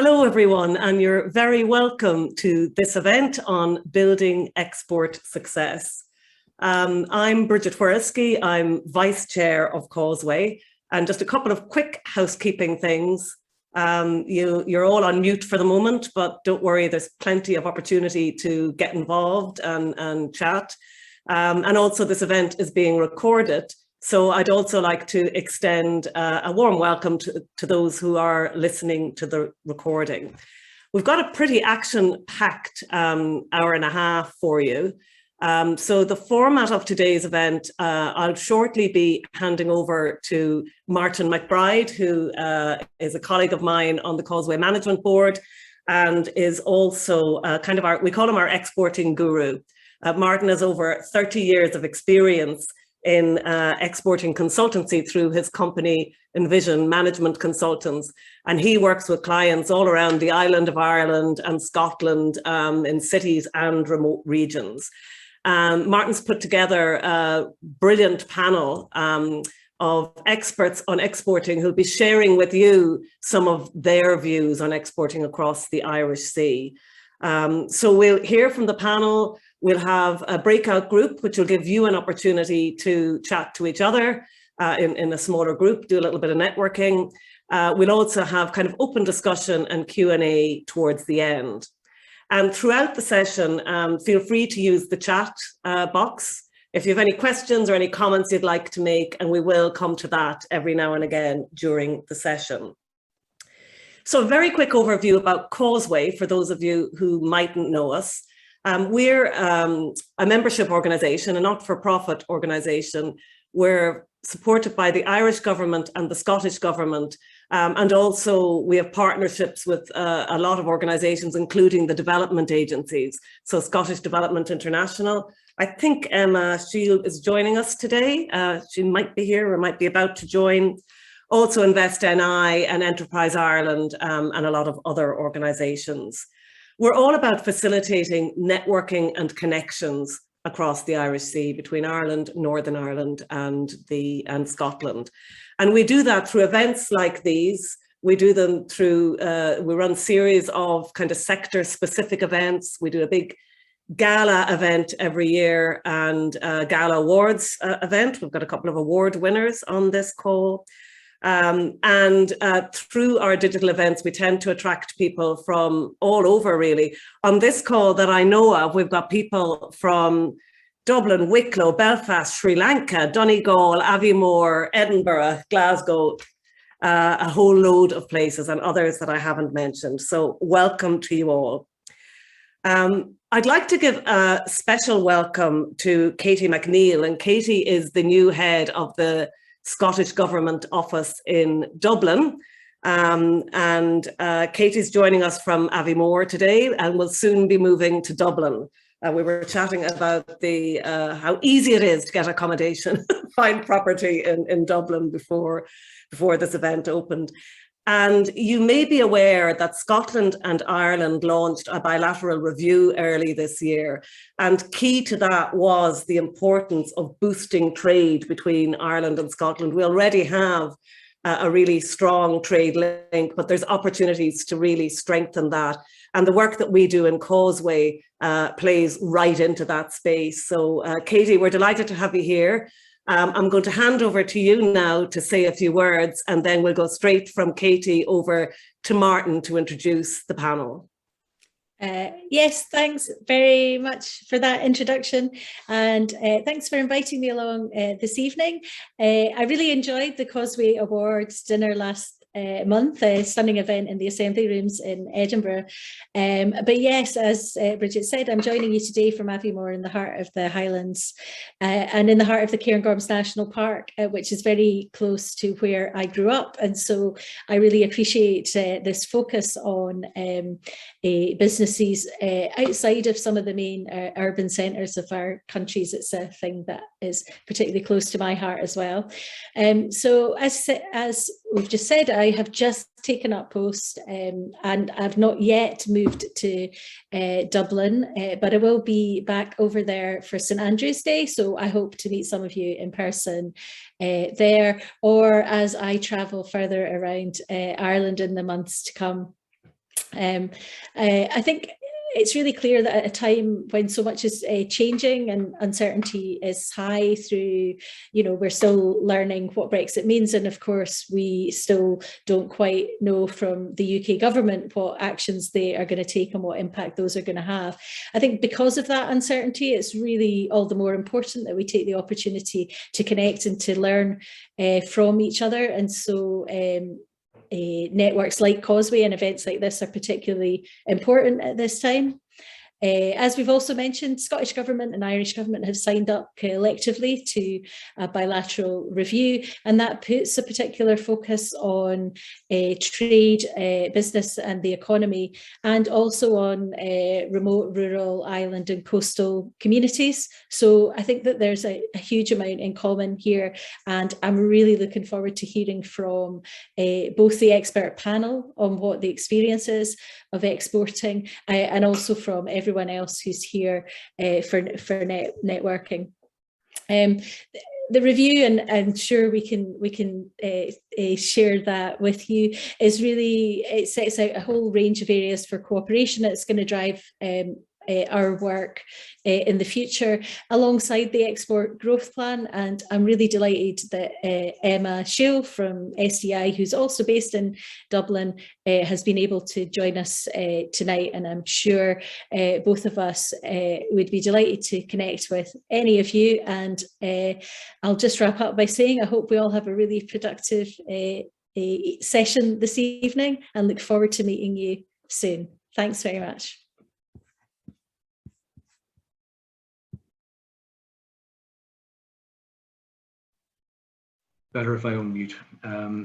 Hello everyone, and you're very welcome to this event on building export success. I'm Bridget Wheresky, I'm Vice Chair of Causeway, and just a couple of quick housekeeping things. You're all on mute for the moment, but don't worry, there's plenty of opportunity to get involved and chat. And also this event is being recorded. So I'd also like to extend a warm welcome to those who are listening to the recording. We've got a pretty action-packed hour and a half for you. So the format of today's event, I'll shortly be handing over to Martin McBride, who is a colleague of mine on the Causeway Management Board and is also we call him our exporting guru. Martin has over 30 years of experience in exporting consultancy through his company Envision Management Consultants, and he works with clients all around the island of Ireland and Scotland in cities and remote regions. Martin's put together a brilliant panel of experts on exporting who'll be sharing with you some of their views on exporting across the Irish Sea. So we'll hear from the panel. We'll have a breakout group, which will give you an opportunity to chat to each other in a smaller group, do a little bit of networking. We'll also have kind of open discussion and Q&A towards the end. And throughout the session, feel free to use the chat box if you have any questions or any comments you'd like to make, and we will come to that every now and again during the session. So a very quick overview about Causeway for those of you who mightn't know us. We're a membership organisation, a not-for-profit organisation. We're supported by the Irish government and the Scottish government, and also we have partnerships with a lot of organisations, including the development agencies. So Scottish Development International. I think Emma Shield is joining us today. She might be here or might be about to join. Also Invest NI and Enterprise Ireland and a lot of other organisations. We're all about facilitating networking and connections across the Irish Sea between Ireland, Northern Ireland and Scotland. And we do that through events like these. We do them through, we run series of kind of sector specific events. We do a big gala event every year and a gala awards event. We've got a couple of award winners on this call. Through our digital events, we tend to attract people from all over, really. On this call that I know of, we've got people from Dublin, Wicklow, Belfast, Sri Lanka, Donegal, Aviemore, Edinburgh, Glasgow, a whole load of places and others that I haven't mentioned. So welcome to you all. I'd like to give a special welcome to Katie Mcneil, and Katie is the new head of the Scottish Government office in Dublin. Katie's joining us from Aviemore today and will soon be moving to Dublin. We were chatting about how easy it is to get accommodation, find property in Dublin before this event opened. And you may be aware that Scotland and Ireland launched a bilateral review early this year. And key to that was the importance of boosting trade between Ireland and Scotland. We already have a really strong trade link, but there's opportunities to really strengthen that. And the work that we do in Causeway plays right into that space. So Katie, we're delighted to have you here. I'm going to hand over to you now to say a few words, and then we'll go straight from Katie over to Martin to introduce the panel. Yes, thanks very much for that introduction, and thanks for inviting me along this evening. I really enjoyed the Causeway Awards dinner last month, a stunning event in the Assembly Rooms in Edinburgh. But yes, as Bridget said, I'm joining you today from Aviemore in the heart of the Highlands and in the heart of the Cairngorms National Park, which is very close to where I grew up. And so I really appreciate this focus on businesses outside of some of the main urban centres of our countries. It's a thing that is particularly close to my heart as well. So as we've just said, I have just taken up post and I've not yet moved to Dublin, but I will be back over there for St Andrew's Day. So I hope to meet some of you in person there, or as I travel further around Ireland in the months to come. I think it's really clear that at a time when so much is changing and uncertainty is high through, we're still learning what Brexit means. And of course, we still don't quite know from the UK government what actions they are going to take and what impact those are going to have. I think because of that uncertainty, it's really all the more important that we take the opportunity to connect and to learn from each other. And so networks like Causeway and events like this are particularly important at this time. As we've also mentioned, Scottish Government and Irish Government have signed up collectively to a bilateral review, and that puts a particular focus on trade, business and the economy, and also on remote, rural, island and coastal communities. So I think that there's a huge amount in common here, and I'm really looking forward to hearing from both the expert panel on what the experience is of exporting and also from everyone else who's here for networking. The review, and I'm sure we can share that with you, is really, it sets out a whole range of areas for cooperation that's going to drive our work in the future alongside the export growth plan. And I'm really delighted that Emma Shill from SDI, who's also based in Dublin, has been able to join us tonight. And I'm sure both of us would be delighted to connect with any of you. And I'll just wrap up by saying I hope we all have a really productive session this evening and look forward to meeting you soon. Thanks very much. Better if I unmute.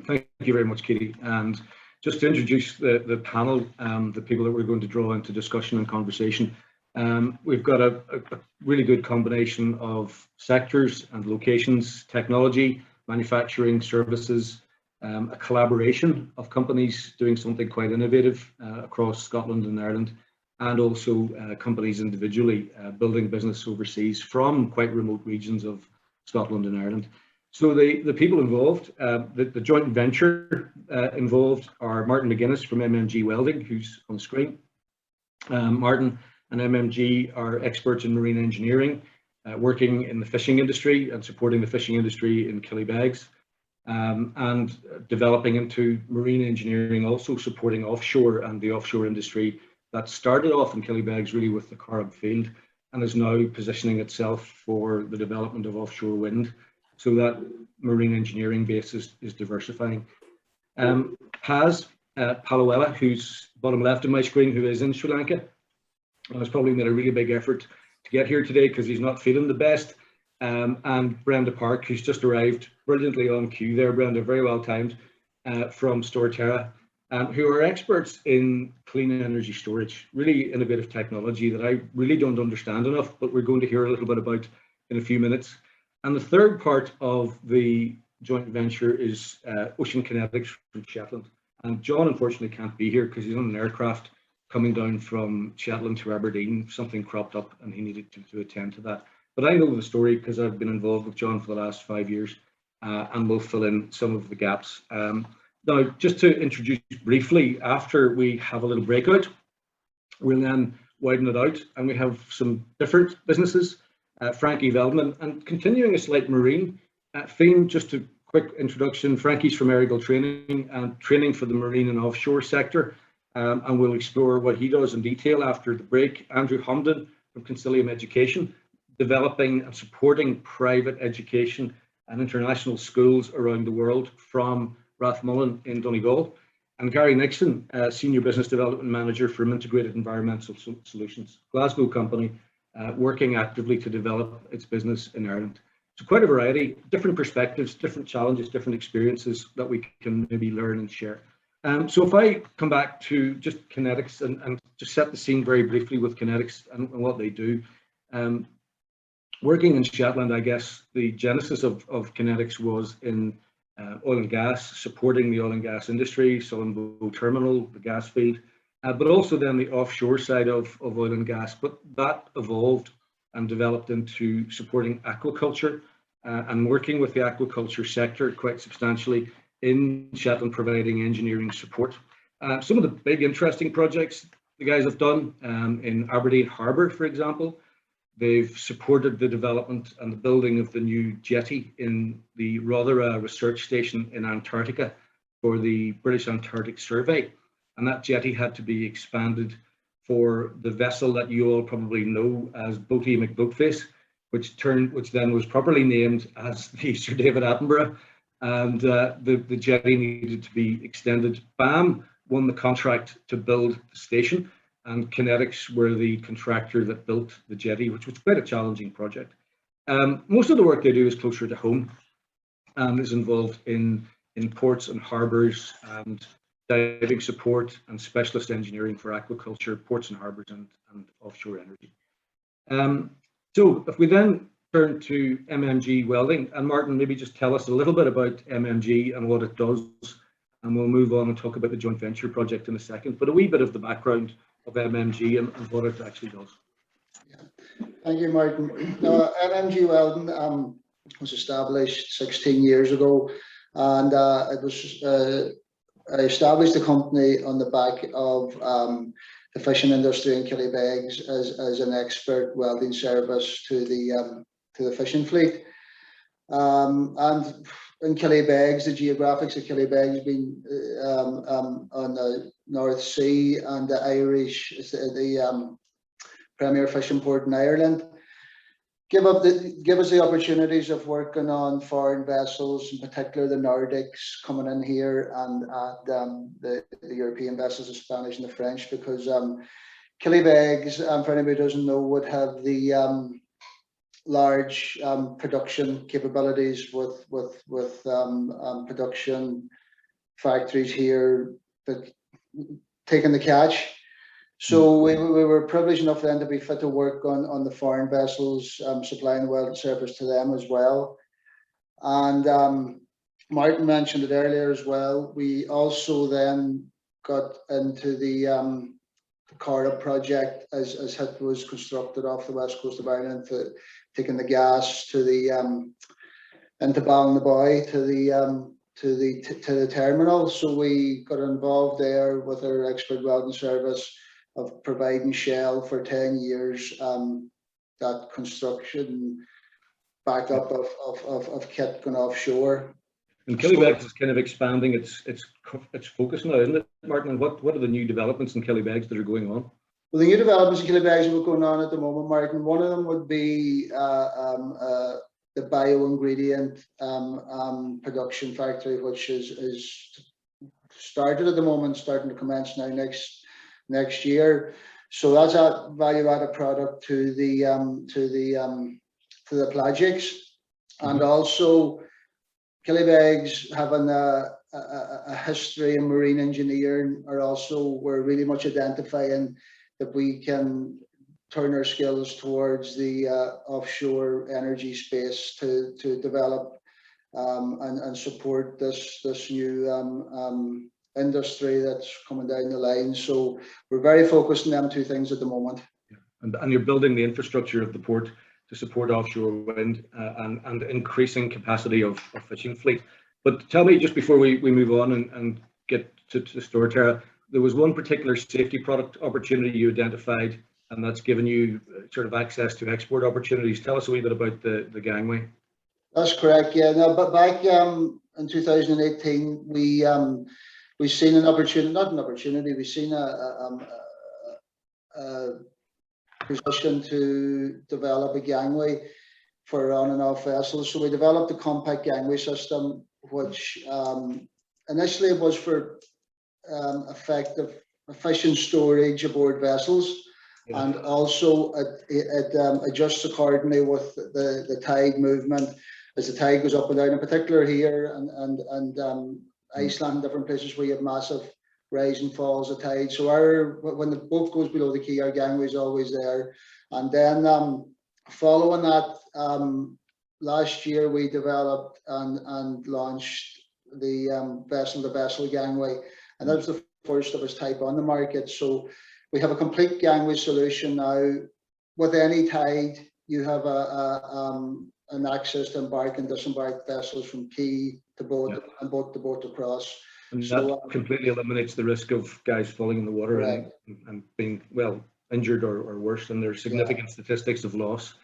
Thank you very much, Katie. And just to introduce the panel, the people that we're going to draw into discussion and conversation, we've got a really good combination of sectors and locations, technology, manufacturing, services, a collaboration of companies doing something quite innovative across Scotland and Ireland, and also companies individually building business overseas from quite remote regions of Scotland and Ireland. So the people involved, the joint venture involved are Martin McGuinness from MMG Welding, who's on screen. Martin and MMG are experts in marine engineering, working in the fishing industry and supporting the fishing industry in Killybegs, and developing into marine engineering, also supporting offshore and the offshore industry that started off in Killybegs really with the Corrib field and is now positioning itself for the development of offshore wind. So that marine engineering base is diversifying. Paz Palawela, who's bottom left of my screen, who is in Sri Lanka, and has probably made a really big effort to get here today because he's not feeling the best. And Brenda Park, who's just arrived brilliantly on cue there, Brenda, very well timed, from StorTera, who are experts in clean energy storage, really innovative technology that I really don't understand enough, but we're going to hear a little bit about in a few minutes. And the third part of the joint venture is Ocean Kinetics from Shetland. And John unfortunately can't be here because he's on an aircraft coming down from Shetland to Aberdeen. Something cropped up and he needed to attend to that. But I know the story because I've been involved with John for the last 5 years and will fill in some of the gaps. Now, just to introduce briefly, after we have a little breakout, we'll then widen it out and we have some different businesses. Frankie Veldman, and continuing a slight marine theme, just a quick introduction. Frankie's from Errigal Training and training for the marine and offshore sector, and we'll explore what he does in detail after the break. Andrew Humden from Consilium Education, developing and supporting private education and international schools around the world from Rathmullen in Donegal. And Gary Nixon, Senior Business Development Manager from Integrated Environmental Solutions, Glasgow company, working actively to develop its business in Ireland. So quite a variety, different perspectives, different challenges, different experiences that we can maybe learn and share. So if I come back to just Kinetics and just set the scene very briefly with Kinetics and what they do. Working in Shetland, I guess the genesis of Kinetics was in oil and gas, supporting the oil and gas industry, Sullom Terminal, the gas field, but also then the offshore side of oil and gas. But that evolved and developed into supporting aquaculture and working with the aquaculture sector quite substantially in Shetland, providing engineering support. Some of the big interesting projects the guys have done in Aberdeen Harbour, for example, they've supported the development and the building of the new jetty in the Rothera research station in Antarctica for the British Antarctic Survey. And that jetty had to be expanded for the vessel that you all probably know as Boaty McBoatface, which then was properly named as the Sir David Attenborough. And the jetty needed to be extended. BAM won the contract to build the station, and Kinetics were the contractor that built the jetty, which was quite a challenging project. Most of the work they do is closer to home and is involved in ports and harbours and diving support and specialist engineering for aquaculture, ports and harbours and offshore energy. So if we then turn to MMG Welding, and Martin, maybe just tell us a little bit about MMG and what it does, and we'll move on and talk about the joint venture project in a second, but a wee bit of the background of MMG and what it actually does. Yeah. Thank you, Martin. MMG Welding was established 16 years ago, and it was I established the company on the back of the fishing industry in Killybegs as an expert welding service to the fishing fleet. And in Killybegs, the geographics of Killybegs being on the North Sea, and the Irish, the premier fishing port in Ireland, give us the opportunities of working on foreign vessels, in particular the Nordics coming in here, and the European vessels, the Spanish and the French, because Killybegs, for anybody who doesn't know, would have the large production capabilities with production factories here that taking the catch. So we were privileged enough then to be fit to work on the foreign vessels, supplying welding service to them as well. And Martin mentioned it earlier as well. We also then got into the Cara project as it was constructed off the west coast of Ireland, taking the gas to the into Ballinaboy to the terminal. So we got involved there with our expert welding service of providing shell for 10 years, that construction backup of kit going offshore. And Killybegs is kind of expanding its focus now, isn't it, Martin? And what are the new developments in Killybegs that are going on? Well, the new developments in Killybegs that are going on at the moment, Martin, one of them would be the bio-ingredient production factory, which is started at the moment, starting to commence now next year. So that's a value-added product to the pelagics, and also Killybegs, having a history in marine engineering, we're really much identifying that we can turn our skills towards the offshore energy space to develop and support this new industry that's coming down the line. So we're very focused on them two things at the moment. Yeah. And you're building the infrastructure of the port to support offshore wind and increasing capacity of fishing fleet. But tell me, just before we move on and get to StorTera, there was one particular safety product opportunity you identified, and that's given you sort of access to export opportunities. Tell us a wee bit about the Gangway. That's correct, yeah. No, but back in 2018, we've seen an opportunity, not an opportunity, we've seen a position to develop a gangway for on and off vessels. So we developed a compact gangway system, which initially was for effective, efficient storage aboard vessels, and also it adjusts accordingly with the tide movement as the tide goes up and down, in particular here and Iceland and different places where you have massive rise and falls of tide. So when the boat goes below the quay, our gangway is always there. And then following that, last year we developed and launched the vessel-to-vessel gangway, and that was the first of its type on the market. So we have a complete gangway solution now. With any tide, you have an access to embark and disembark vessels from quay to boat and boat to boat across. And So, that completely eliminates the risk of guys falling in the water and being, well, injured or worse. And there's significant statistics of loss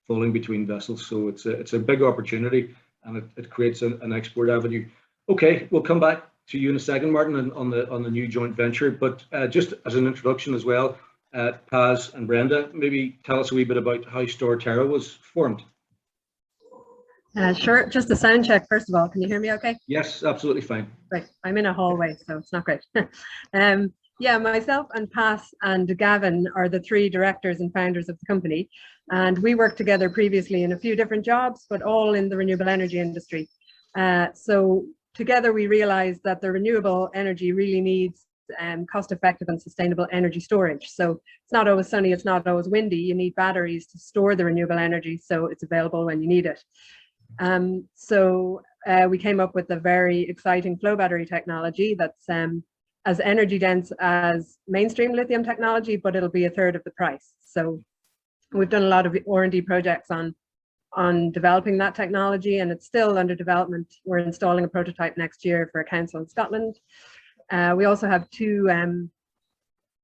falling between vessels. So it's a big opportunity, and it creates an export avenue. Okay, we'll come back to you in a second, Martin, on the new joint venture. But just as an introduction as well, Paz and Brenda, maybe tell us a wee bit about how StorTera was formed. Sure, just a sound check first of all. Can you hear me okay? Yes, absolutely fine. Right, I'm in a hallway, so it's not great. Yeah, myself and Paz and Gavin are the three directors and founders of the company. And we worked together previously in a few different jobs, but all in the renewable energy industry. So together we realized that the renewable energy really needs cost-effective and sustainable energy storage. So it's not always sunny, it's not always windy. You need batteries to store the renewable energy so it's available when you need it. We came up with a very exciting flow battery technology that's as energy dense as mainstream lithium technology, but it'll be a third of the price. So we've done a lot of R&D projects on developing that technology, and it's still under development. We're installing a prototype next year for a council in Scotland. We also have two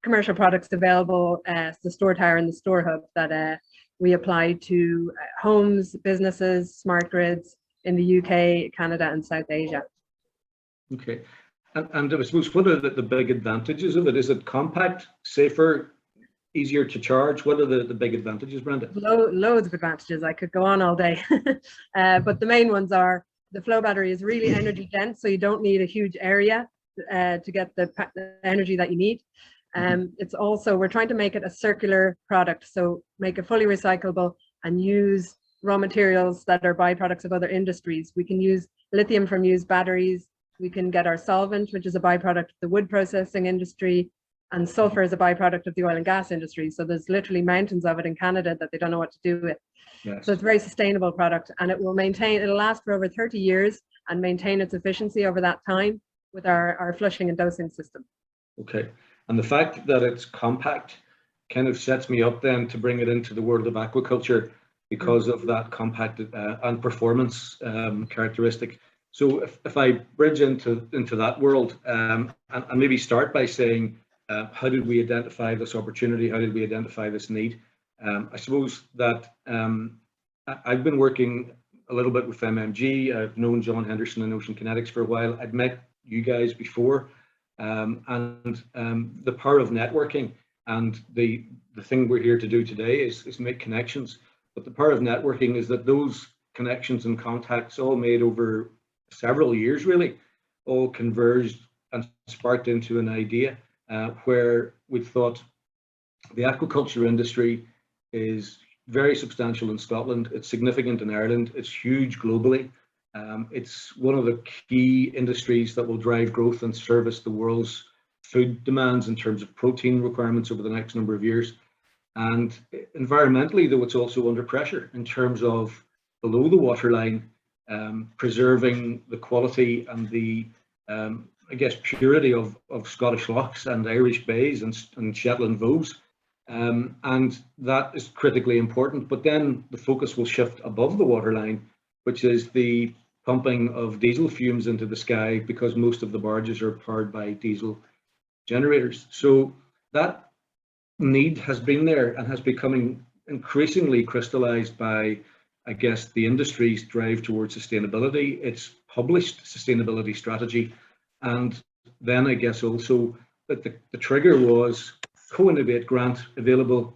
commercial products available, the StorTera and the StorHub, that we apply to homes, businesses, smart grids in the UK, Canada, and South Asia. Okay, and I suppose what are the big advantages of it? Is it compact, safer, easier to charge? What are the big advantages, Brenda? Loads of advantages. I could go on all day, but the main ones are the flow battery is really energy dense, so you don't need a huge area to get the energy that you need. It's also, we're trying to make it a circular product, so make it fully recyclable and use raw materials that are byproducts of other industries. We can use lithium from used batteries. We can get our solvent, which is a byproduct of the wood processing industry, and sulfur is a byproduct of the oil and gas industry. So there's literally mountains of it in Canada that they don't know what to do with. Yes. So it's a very sustainable product, and it'll last for over 30 years and maintain its efficiency over that time with our flushing and dosing system. Okay, and the fact that it's compact kind of sets me up then to bring it into the world of aquaculture because of that compact and performance characteristic. So if I bridge into that world and maybe start by saying, how did we identify this opportunity? How did we identify this need? I suppose that I've been working a little bit with MMG. I've known John Henderson and Ocean Kinetics for a while. I'd met you guys before, and the power of networking, and the thing we're here to do today is make connections. But the power of networking is that those connections and contacts, all made over several years, really, all converged and sparked into an idea where we thought the aquaculture industry is very substantial in Scotland. It's significant in Ireland. It's huge globally. It's one of the key industries that will drive growth and service the world's food demands in terms of protein requirements over the next number of years. And environmentally, though, it's also under pressure in terms of below the waterline, preserving the quality and the, I guess, purity of Scottish lochs and Irish bays and Shetland voes. And that is critically important. But then the focus will shift above the waterline, which is the pumping of diesel fumes into the sky, because most of the barges are powered by diesel generators. So that need has been there and has becoming increasingly crystallized by, I guess, the industry's drive towards sustainability, its published sustainability strategy, and then I guess also that the trigger was Co-Innovate grant available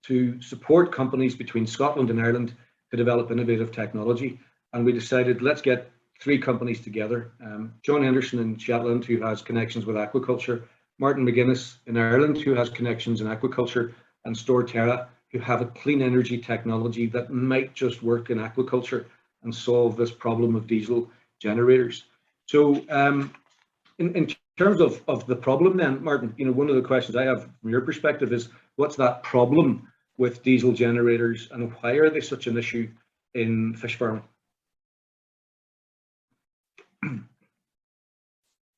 to support companies between Scotland and Ireland to develop innovative technology. And we decided, let's get three companies together. John Henderson in Shetland, who has connections with aquaculture, Martin McGuinness in Ireland, who has connections in aquaculture, and StorTera, who have a clean energy technology that might just work in aquaculture and solve this problem of diesel generators. So in terms of the problem then, Martin, one of the questions I have from your perspective is, what's that problem with diesel generators and why are they such an issue in fish farming?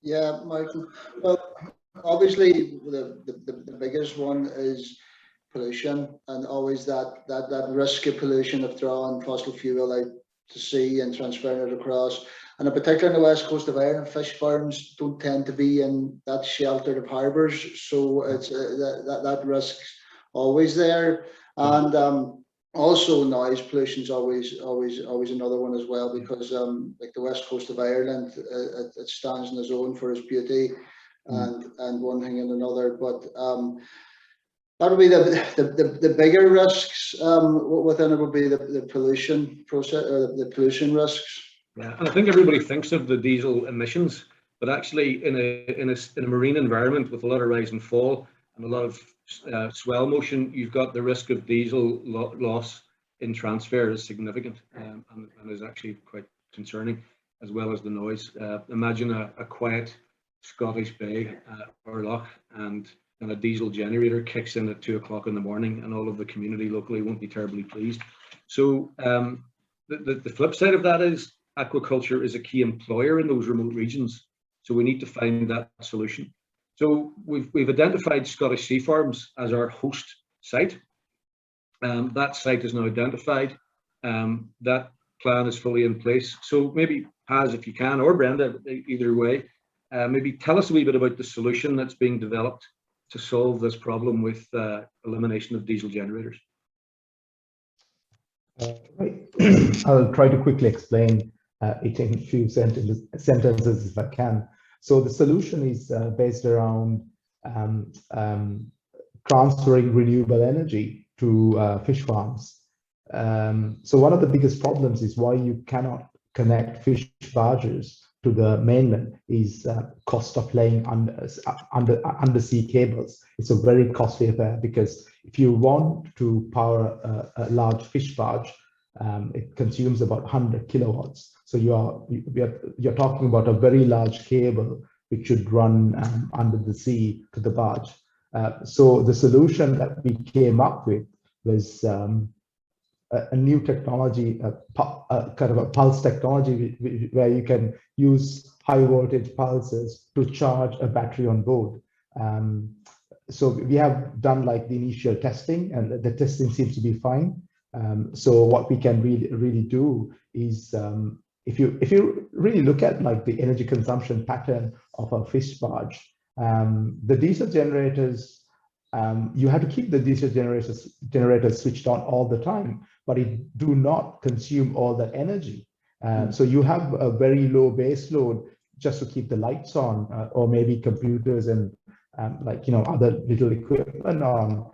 Yeah, Michael. Well, obviously the biggest one is pollution, and always that risk of pollution of throwing fossil fuel out to sea and transferring it across. And in particular in the west coast of Ireland, fish farms don't tend to be in that sheltered of harbours, so it's that risk's always there. And also noise pollution is always another one as well, because like the west coast of Ireland, it stands on its own for its beauty, and one thing and another. But that would be the bigger risks within it, would be the pollution process, or the pollution risks. Yeah, and I think everybody thinks of the diesel emissions, but actually in a marine environment with a lot of rise and fall and a lot of swell motion, you've got the risk of diesel loss in transfer is significant, and is actually quite concerning, as well as the noise. Imagine a quiet Scottish bay or loch, and a diesel generator kicks in at 2 o'clock in the morning, and all of the community locally won't be terribly pleased. So the flip side of that is aquaculture is a key employer in those remote regions. So we need to find that solution. So we've identified Scottish Sea Farms as our host site. That site is now identified. That plan is fully in place. So maybe Paz, if you can, or Brenda, either way, maybe tell us a wee bit about the solution that's being developed to solve this problem with elimination of diesel generators. Right. I'll try to quickly explain it in a few sentences if I can. So the solution is based around transferring renewable energy to fish farms. So one of the biggest problems is why you cannot connect fish barges to the mainland is cost of laying undersea cables. It's a very costly affair, because if you want to power a large fish barge, it consumes about 100 kilowatts. So you're talking about a very large cable which should run under the sea to the barge. So the solution that we came up with was a new technology, kind of a pulse technology, where you can use high voltage pulses to charge a battery on board. So we have done like the initial testing, and the testing seems to be fine. So what we can really do is, if you really look at like the energy consumption pattern of a fish barge, the diesel generators, you have to keep the diesel generators switched on all the time, but it do not consume all that energy. So you have a very low base load just to keep the lights on, or maybe computers and other little equipment on.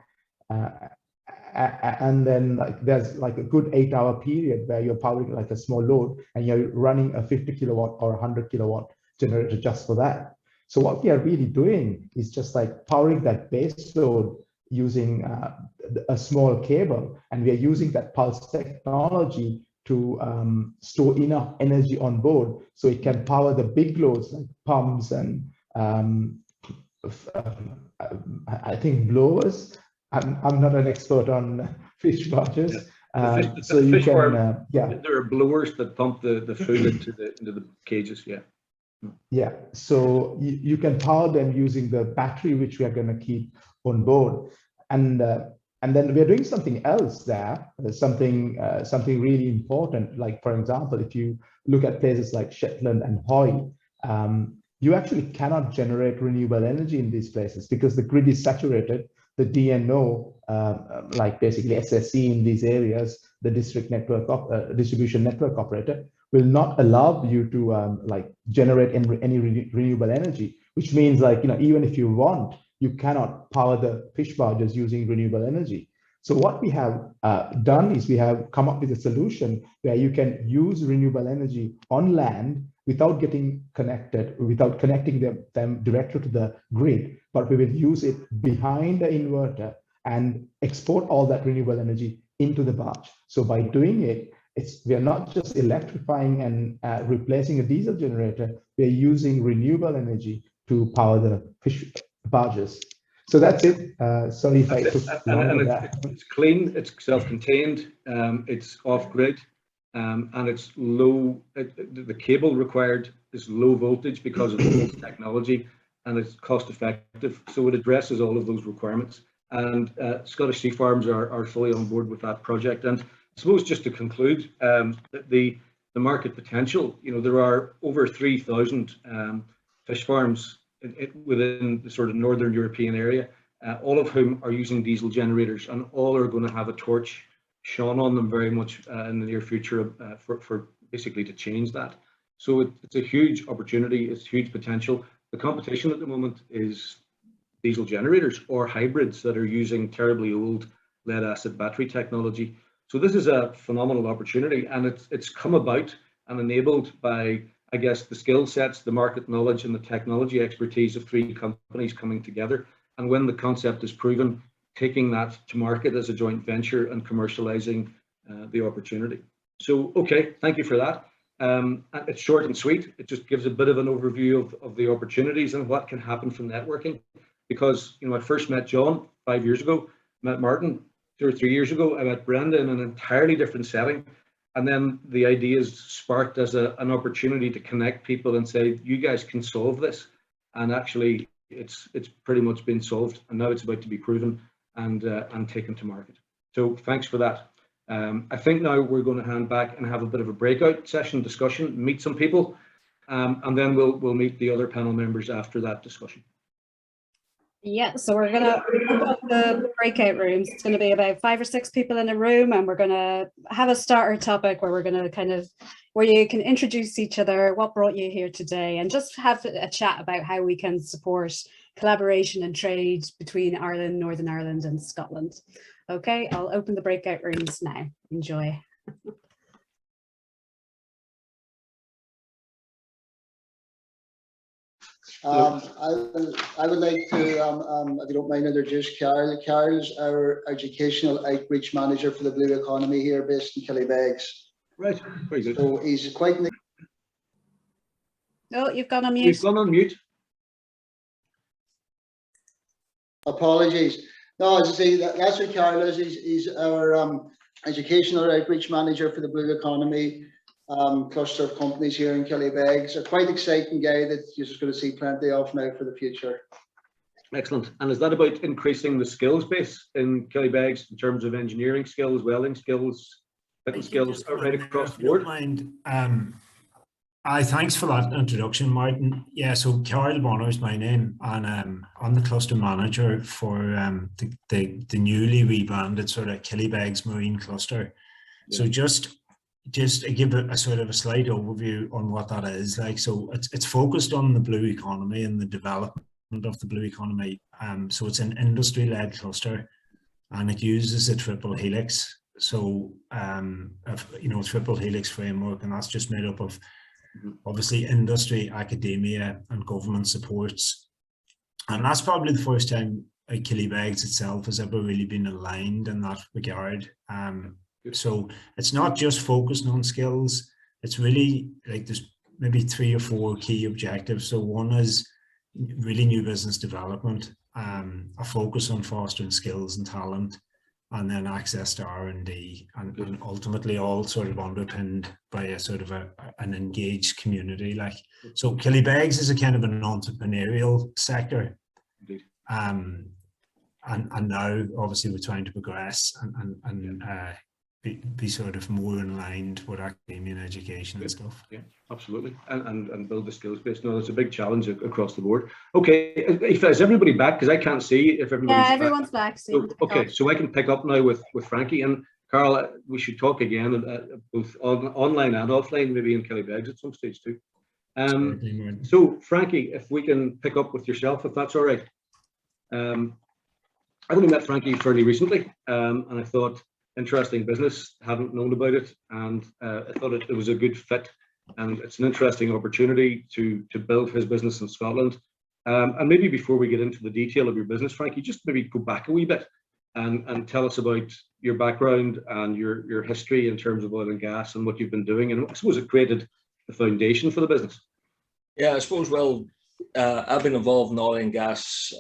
And then there's like a good 8-hour period where you're powering like a small load, and you're running a 50 kilowatt or 100 kilowatt generator just for that. So what we are really doing is just like powering that base load using a small cable, and we are using that pulse technology to store enough energy on board so it can power the big loads like pumps and I think blowers. I'm not an expert on fish barges. So you can, there are blowers that pump the food into the cages. Yeah, so you can power them using the battery, which we are going to keep on board, and then we're doing something else there, something really important. Like for example, if you look at places like Shetland and Hoy, you actually cannot generate renewable energy in these places because the grid is saturated. The DNO, like basically SSE in these areas, the district network distribution network operator, will not allow you to generate any renewable energy, which means even if you want, you cannot power the fish barges using renewable energy. So what we have done is we have come up with a solution where you can use renewable energy on land without getting connected, without connecting them directly to the grid, but we will use it behind the inverter and export all that renewable energy into the barge. So by doing it, we are not just electrifying and replacing a diesel generator, we are using renewable energy to power the fish barges. So that's it. Sorry if I took longer there. It's clean, it's self-contained, it's off-grid, and it's low. The cable required is low voltage because of the technology, and it's cost-effective. So it addresses all of those requirements. And Scottish Sea Farms are fully on board with that project. And I suppose just to conclude, the the market potential. You know, there are over 3,000 fish farms within the sort of northern European area, all of whom are using diesel generators, and all are going to have a torch shone on them very much in the near future for basically to change that. So it's a huge opportunity, it's huge potential. The competition at the moment is diesel generators or hybrids that are using terribly old lead acid battery technology. So this is a phenomenal opportunity, and it's come about and enabled by, I guess, the skill sets, the market knowledge, and the technology expertise of 3 companies coming together. And when the concept is proven, taking that to market as a joint venture and commercializing the opportunity. So, okay, thank you for that. It's short and sweet. It just gives a bit of an overview of the opportunities and what can happen from networking. Because, you know, I first met John 5 years ago, met Martin 2 or 3 years ago, I met Brenda in an entirely different setting. And then the ideas sparked as an opportunity to connect people and say, you guys can solve this. And actually, it's pretty much been solved. And now it's about to be proven and taken to market. So thanks for that. I think now we're going to hand back and have a bit of a breakout session discussion, meet some people, and then we'll meet the other panel members after that discussion. Yeah, so we're going to open up the breakout rooms. It's going to be about 5 or 6 people in a room, and we're going to have a starter topic where we're going to kind of, where you can introduce each other, what brought you here today, and just have a chat about how we can support collaboration and trade between Ireland, Northern Ireland and Scotland. Okay, I'll open the breakout rooms now. Enjoy. I would like to, if you don't mind, introduce Carol. Carol's our educational outreach manager for the Blue Economy here, based in Killybegs. Right, very good. So he's quite. Oh, you've gone on mute. You've gone on mute. Apologies. No, as I say, that's what Carol is. He's our educational outreach manager for the Blue Economy cluster of companies here in Killybegs. A quite exciting guy that you're just going to see plenty of now for the future. Excellent. And is that about increasing the skills base in Killybegs in terms of engineering skills, welding skills, fitness skills, right across the board? Thanks for that introduction, Martin. Yeah, so Carol Bonner is my name, and I'm the cluster manager for the newly rebranded sort of Killybegs Marine Cluster. Yeah. So just to give a sort of a slight overview on what that is like. So it's focused on the blue economy and the development of the blue economy. So it's an industry-led cluster, and it uses a triple helix. So triple helix framework, and that's just made up of obviously industry, academia, and government supports. And that's probably the first time Killybegs itself has ever really been aligned in that regard. So it's not just focused on skills. It's really like there's maybe 3 or 4 key objectives. So one is really new business development, a focus on fostering skills and talent, and then access to R&D, and ultimately all sort of underpinned by a sort of an engaged community. Like, so Killybegs is a kind of an entrepreneurial sector. And now obviously we're trying to progress and be sort of more aligned with academia and education and stuff. Yeah, absolutely. And build the skills base. No, it's a big challenge across the board. Okay, is everybody back? Because I can't see if everybody's back. Yeah, everyone's back. So, okay, so I can pick up now with Frankie and Carl. We should talk again, both online and offline, maybe in Killybegs at some stage too. So Frankie, if we can pick up with yourself, if that's all right. I've only met Frankie fairly recently, and I thought, interesting business, hadn't known about it, and I thought it was a good fit, and it's an interesting opportunity to build his business in Scotland. And maybe before we get into the detail of your business, Frankie, just maybe go back a wee bit and tell us about your background and your history in terms of oil and gas and what you've been doing, and I suppose it created the foundation for the business. Yeah, I suppose, well, I've been involved in the oil and gas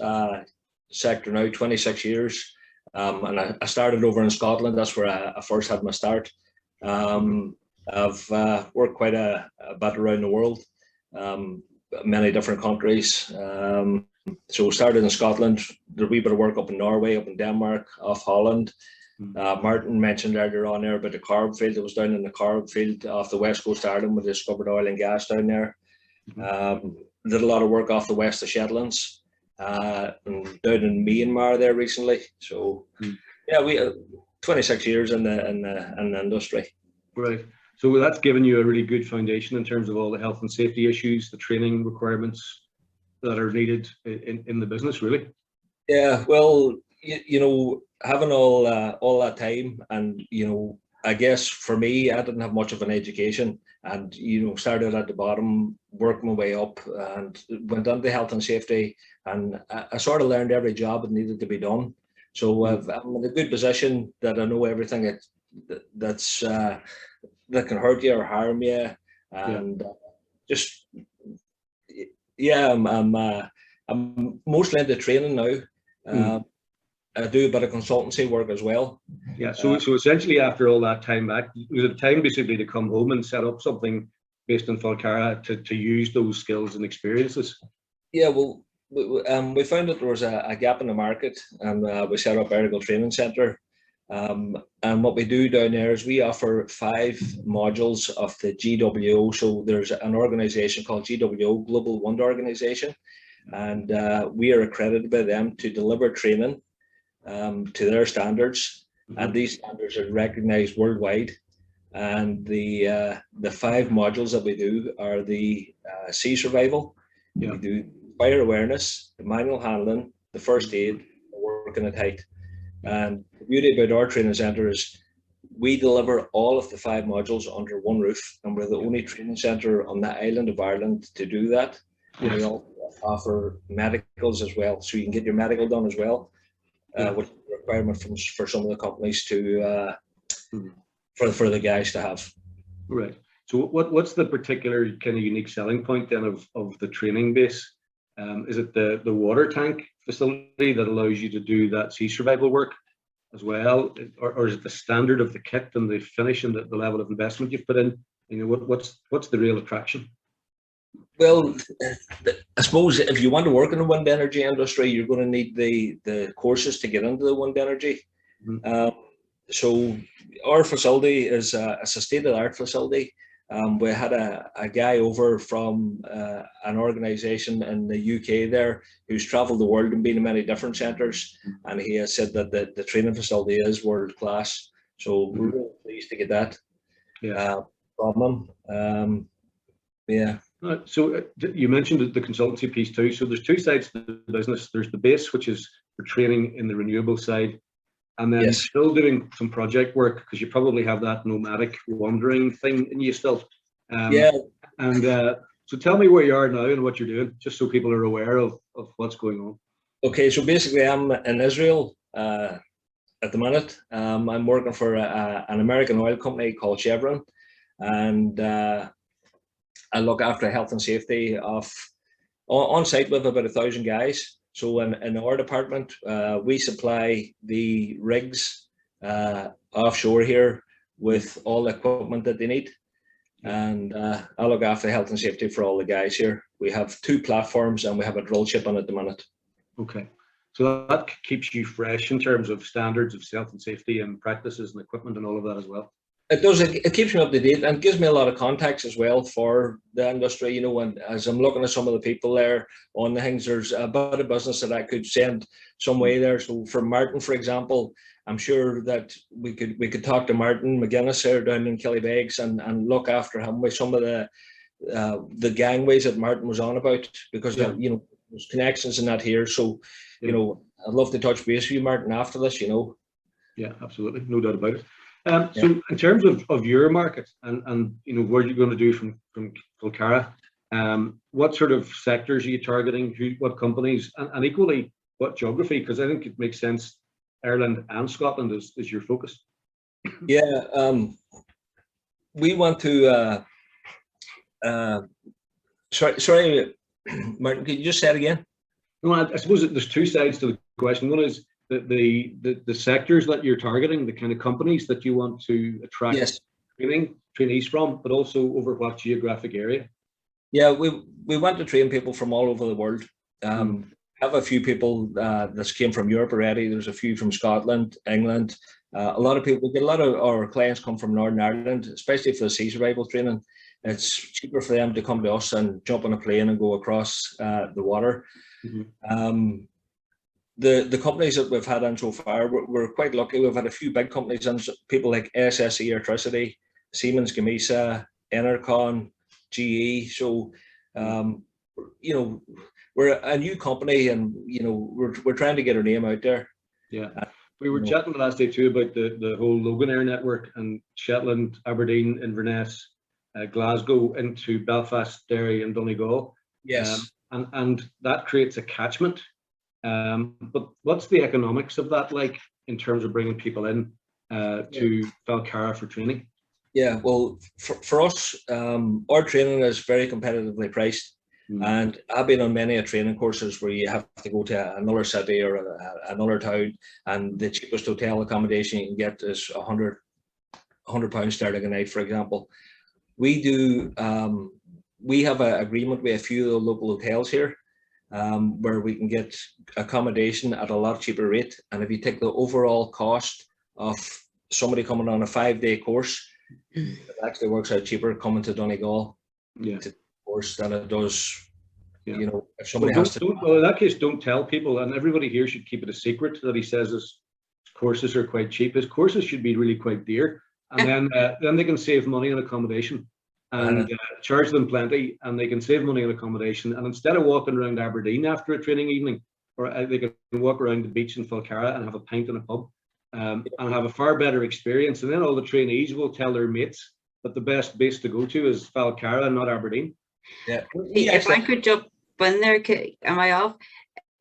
sector now 26 years. And I started over in Scotland. That's where I first had my start. I've worked quite a bit around the world, many different countries. So started in Scotland, did a wee bit of work up in Norway, up in Denmark, off Holland, Martin mentioned earlier on there about the carb field. It was down in the carb field off the west coast of Ireland. We discovered oil and gas down there. Did a lot of work off the west of Shetlands, and down in Myanmar there recently. So yeah, we 26 years in the industry. Right. So that's given you a really good foundation in terms of all the health and safety issues, the training requirements that are needed in the business, really. Yeah, well, you know, having all that time, and you know, I guess for me, I didn't have much of an education, and you know, started at the bottom, worked my way up, and went into health and safety, and I sort of learned every job that needed to be done. So I'm in a good position that I know everything that's that can hurt you or harm you, and just yeah, I'm mostly into training now. I do a bit of consultancy work as well. Yeah, so essentially after all that time back, was it time basically to come home and set up something based in Falcara to use those skills and experiences? Yeah, well, we found that there was a gap in the market, and we set up Errigal Training Centre. And what we do down there is we offer 5 modules of the GWO. So there's an organisation called GWO, Global Wonder Organisation, and we are accredited by them to deliver training to their standards, and these standards are recognised worldwide. And the 5 modules that we do are the sea survival, we do fire awareness, the manual handling, the first aid, the working at height. And the beauty about our training centre is we deliver all of the 5 modules under one roof, and we're the only training centre on the island of Ireland to do that. And we also offer medicals as well, so you can get your medical done as well, which is a requirement for some of the companies to for the guys to have. Right. So what's the particular kind of unique selling point then of the training base? Is it the water tank facility that allows you to do that sea survival work as well, or is it the standard of the kit and the finish and the level of investment you've put in? You know, what's the real attraction? Well, I suppose if you want to work in the wind energy industry, you're going to need the courses to get into the wind energy. So our facility is a state-of-the-art facility. We had a guy over from an organisation in the UK there who's travelled the world and been in many different centres, and he has said that the training facility is world class. So we're really pleased to get that from him. So you mentioned the consultancy piece too. So there's 2 sides to the business. There's the base, which is for training in the renewable side, and then still doing some project work, because you probably have that nomadic wandering thing in you still. So tell me where you are now and what you're doing, just so people are aware of what's going on. Okay, so basically I'm in Israel at the minute. I'm working for an American oil company called Chevron, and I look after health and safety on site with about 1,000 guys. So in our department, we supply the rigs offshore here with all the equipment that they need. And I look after health and safety for all the guys here. We have 2 platforms and we have a drill ship on at the minute. Okay. So that keeps you fresh in terms of standards of health and safety and practices and equipment and all of that as well. It does. It keeps me up to date and gives me a lot of contacts as well for the industry. You know, and as I'm looking at some of the people there on the things, there's a bit of business that I could send some way there. So for Martin, for example, I'm sure that we could talk to Martin McGuinness there down in Killybegs and look after him with some of the gangways that Martin was on about, because you know, there's connections in that here. So you know, I'd love to touch base with you, Martin, after this. You know. Yeah, absolutely, no doubt about it. So in terms of your market and you know, what you're going to do from Falcara, what sort of sectors are you targeting? What companies, and equally what geography? Because I think it makes sense. Ireland and Scotland is your focus. Yeah, we want to. Sorry, Martin. Could you just say it again? No, I suppose there's 2 sides to the question. One is the sectors that you're targeting, the kind of companies that you want to attract trainees from, but also over what geographic area? Yeah, we want to train people from all over the world. Have a few people that came from Europe already. There's a few from Scotland, England, A lot of people, we get a lot of our clients come from Northern Ireland, especially for the sea survival training. It's cheaper for them to come to us and jump on a plane and go across the water. The companies that we've had in so far, we're quite lucky. We've had a few big companies and people like SSE Electricity, Siemens Gamesa, Enercon, GE. So, you know, we're a new company, and you know, we're trying to get our name out there. Yeah, we were chatting the last day too about the whole Loganair network and Shetland, Aberdeen, Inverness, Glasgow into Belfast, Derry, and Donegal. Yes, and that creates a catchment. But what's the economics of that like in terms of bringing people in to Falcara for training? Yeah, well, for us, our training is very competitively priced. And I've been on many training courses where you have to go to another city or another town, and the cheapest hotel accommodation you can get is £100 sterling a night, for example. We do. We have an agreement with a few of the local hotels here, where we can get accommodation at a lot cheaper rate. And if you take the overall cost of somebody coming on a 5-day course, it actually works out cheaper coming to Donegal. Yeah. Course than it does, yeah. You know, if somebody has to. Well, in that case, don't tell people, and everybody here should keep it a secret that he says his courses are quite cheap. His courses should be really quite dear, and then they can save money on accommodation and charge them plenty, and they can save money on accommodation. And instead of walking around Aberdeen after a training evening, or they can walk around the beach in Falcara and have a pint in a pub, and have a far better experience. And then all the trainees will tell their mates that the best base to go to is Falcara and not Aberdeen. Yeah. If I could jump in there, am I off?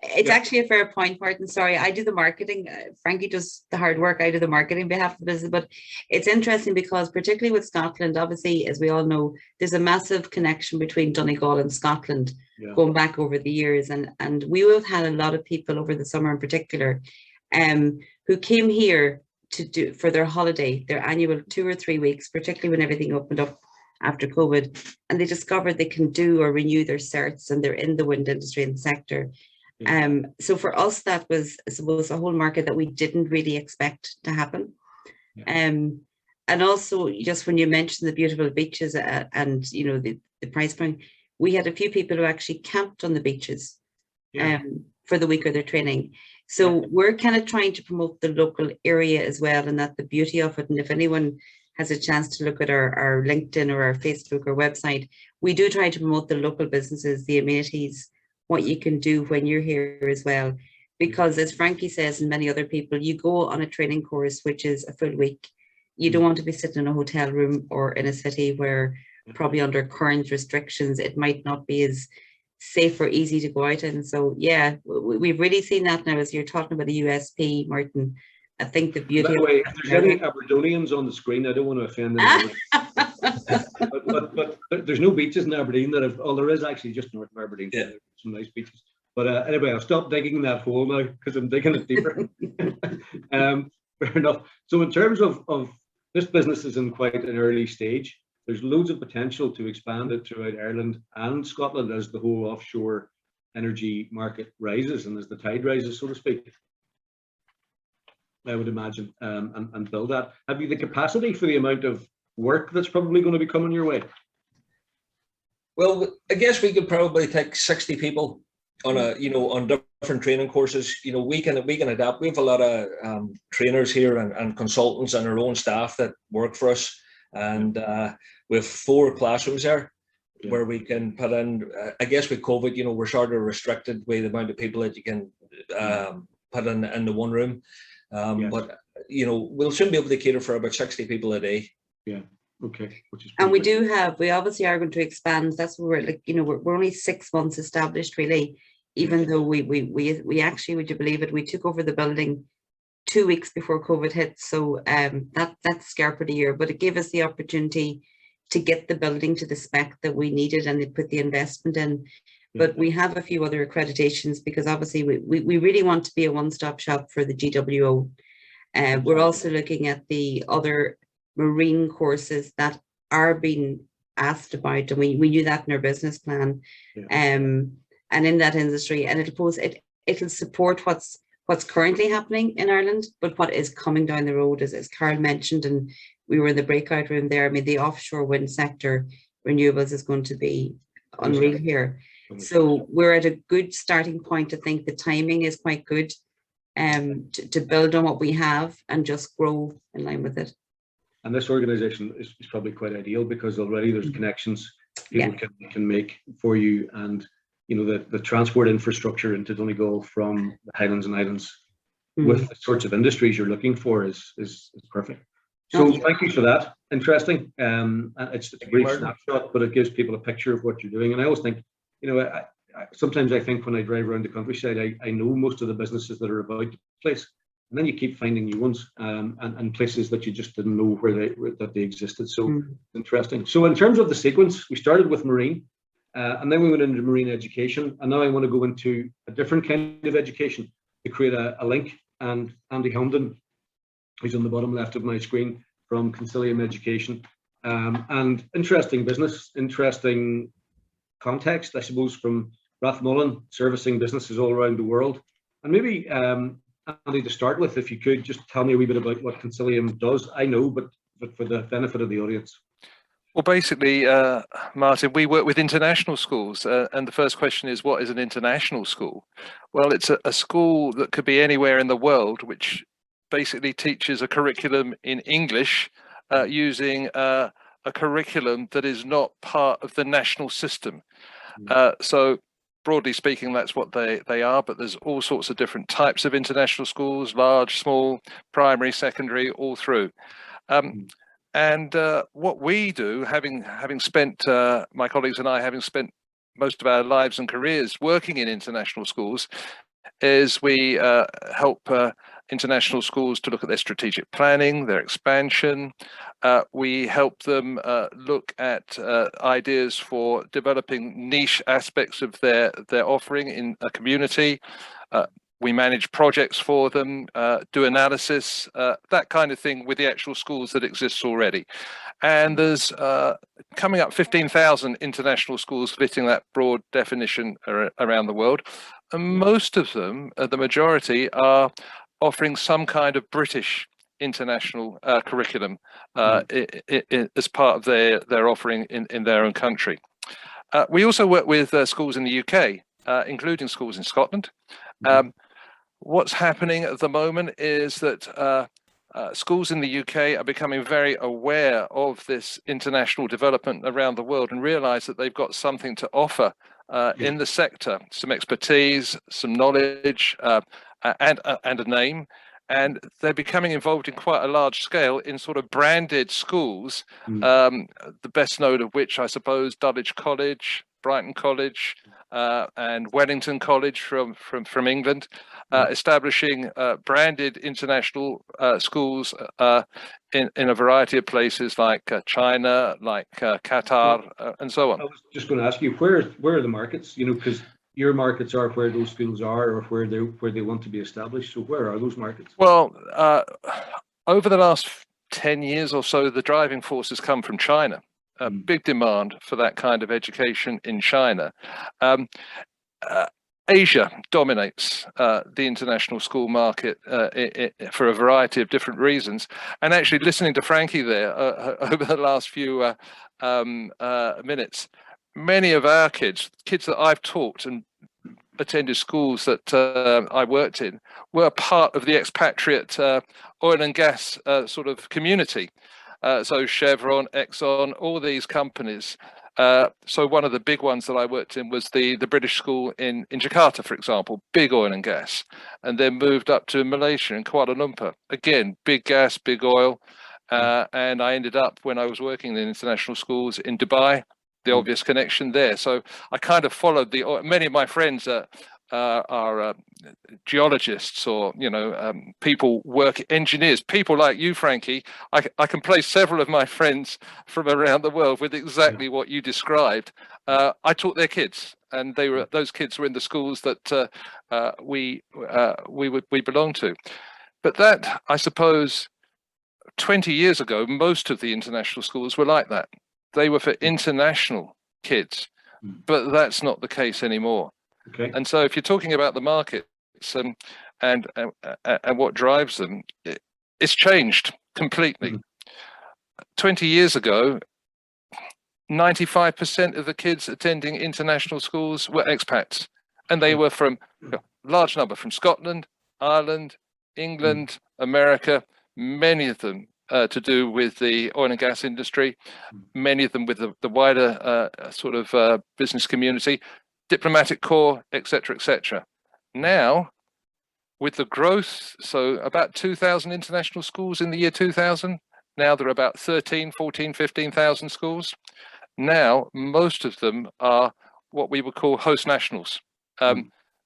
It's actually a fair point, Martin. Sorry, I do the marketing. Frankie does the hard work. I do the marketing on behalf of the business. But it's interesting because particularly with Scotland, obviously, as we all know, there's a massive connection between Donegal and Scotland going back over the years. And we have had a lot of people over the summer in particular who came here to do for their holiday, their annual 2 or 3 weeks, particularly when everything opened up after COVID, and they discovered they can do or renew their certs, and they're in the wind industry and sector. So for us, that was, I suppose, a whole market that we didn't really expect to happen. And also, just when you mentioned the beautiful beaches and you know the price point, we had a few people who actually camped on the beaches for the week of their training. So we're kind of trying to promote the local area as well, and that's the beauty of it. And if anyone has a chance to look at our LinkedIn or our Facebook or website, we do try to promote the local businesses, the amenities, what you can do when you're here as well. Because as Frankie says, and many other people, you go on a training course, which is a full week. You don't want to be sitting in a hotel room or in a city where probably under current restrictions, it might not be as safe or easy to go out in. So yeah, we've really seen that now as you're talking about the USP, Martin. I think the beauty. By the way, if there's any Aberdonians on the screen, I don't want to offend anyone. but there's no beaches in Aberdeen that have. Oh, there is actually just north of Aberdeen. Yeah. Some nice beaches. But anyway, I'll stop digging that hole now because I'm digging it deeper. Fair enough. So in terms of this business is in quite an early stage. There's loads of potential to expand it throughout Ireland and Scotland as the whole offshore energy market rises and as the tide rises, so to speak. I would imagine, and build that. Have you the capacity for the amount of work that's probably going to be coming your way? Well, I guess we could probably take 60 people on on different training courses. You know, we can adapt. We have a lot of trainers here and consultants and our own staff that work for us, and we have 4 classrooms there where we can put in. I guess with COVID, we're sort of restricted with the amount of people that you can put in the one room. But we'll soon be able to cater for about 60 people a day. Yeah. Okay. Which is and we obviously are going to expand. That's where we're only 6 months established, really. Even though we actually, would you believe it, we took over the building 2 weeks before COVID hit. So that's scare for the year, but it gave us the opportunity to get the building to the spec that we needed, and they put the investment in. But we have a few other accreditations because obviously we really want to be a one-stop shop for the GWO. We're also looking at the other marine courses that are being asked about, and we knew that in our business plan. And in that industry, and it'll support what's currently happening in Ireland, but what is coming down the road, as Carl mentioned, and we were in the breakout room there. I mean, the offshore wind sector, renewables, is going to be unreal here. So we're at a good starting point. I think the timing is quite good to build on what we have and just grow in line with it. And this organization is probably quite ideal because already there's connections people can make for you, and you know the transport infrastructure into Donegal from the Highlands and Islands with the sorts of industries you're looking for is perfect. So thank you for that. Interesting. It's a brief snapshot, but it gives people a picture of what you're doing. And I always think, you know, sometimes I think when I drive around the countryside, I know most of the businesses that are about the place, and then you keep finding new ones and places that you just didn't know that they existed. So interesting. So in terms of the sequence, we started with marine, and then we went into marine education, and now I want to go into a different kind of education to create a link. And Andy Helmden, who's on the bottom left of my screen, from Consilium Education, and interesting business, interesting context, I suppose, from Rathmullen, servicing businesses all around the world. And maybe, Andy, to start with, if you could just tell me a wee bit about what Consilium does. I know, but for the benefit of the audience. Well, basically, Martin, we work with international schools, and the first question is, what is an international school? Well, it's a school that could be anywhere in the world, which basically teaches a curriculum in English using a curriculum that is not part of the national system. So broadly speaking, that's what they are, but there's all sorts of different types of international schools, large, small, primary, secondary, all through. And what we do, having spent, my colleagues and I, having spent most of our lives and careers working in international schools, is we help international schools to look at their strategic planning, their expansion. We help them look at ideas for developing niche aspects of their offering in a community. We manage projects for them, do analysis, that kind of thing with the actual schools that exist already. And there's coming up 15,000 international schools fitting that broad definition around the world. And most of them, the majority, are offering some kind of British international curriculum as part of their offering in their own country. We also work with schools in the UK, including schools in Scotland. What's happening at the moment is that schools in the UK are becoming very aware of this international development around the world and realize that they've got something to offer in the sector, some expertise, some knowledge, and a name. And they're becoming involved in quite a large scale in sort of branded schools, the best known of which, I suppose, Dulwich College, Brighton College, and Wellington College from England, establishing branded international schools in a variety of places like China, like Qatar, and so on. I was just going to ask you, where are the markets? You know, because your markets are where those schools are, or where they want to be established. So where are those markets? Well, over the last 10 years or so, the driving force has come from China. A big demand for that kind of education in China. Asia dominates the international school market for a variety of different reasons. And actually, listening to Frankie there over the last few minutes, many of our kids that I've taught and attended schools that I worked in, were part of the expatriate oil and gas sort of community. So Chevron, Exxon, all these companies. So one of the big ones that I worked in was the British school in Jakarta, for example, big oil and gas, and then moved up to Malaysia in Kuala Lumpur. Again, big gas, big oil. And I ended up, when I was working in international schools in Dubai, the obvious connection there. So I kind of followed many of my friends are geologists, or engineers, people like you, Frankie. I can place several of my friends from around the world with exactly what you described. I taught their kids, and those kids were in the schools that we belonged to. But that, I suppose, 20 years ago, most of the international schools were like that. They were for international kids, but that's not the case anymore. Okay. And so if you're talking about the markets, and what drives them, it's changed completely. 20 years ago, 95% of the kids attending international schools were expats, and they were from a large number from Scotland, Ireland, England, America, many of them to do with the oil and gas industry, many of them with the wider sort of business community, diplomatic corps, etc., etc. Now, with the growth, so about 2,000 international schools in the year 2000, now there are about 13, 14, 15,000 schools. Now, most of them are what we would call host nationals.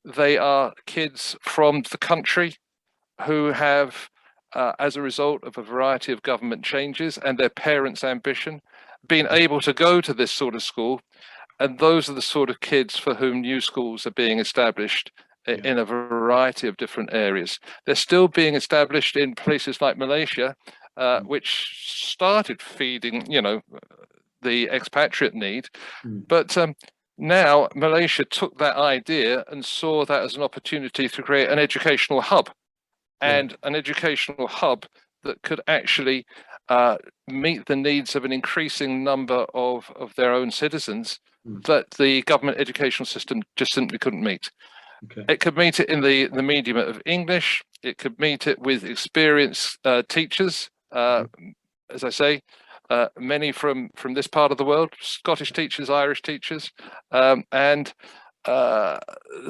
They are kids from the country who have, as a result of a variety of government changes and their parents' ambition, been able to go to this sort of school. And those are the sort of kids for whom new schools are being established in a variety of different areas. They're still being established in places like Malaysia, which started feeding, the expatriate need. But now Malaysia took that idea and saw that as an opportunity to create an educational hub, and an educational hub that could actually meet the needs of an increasing number of their own citizens that the government educational system just simply couldn't meet. It could meet it in the medium of English. It could meet it with experienced teachers, as I say, many from this part of the world, Scottish teachers, Irish teachers, and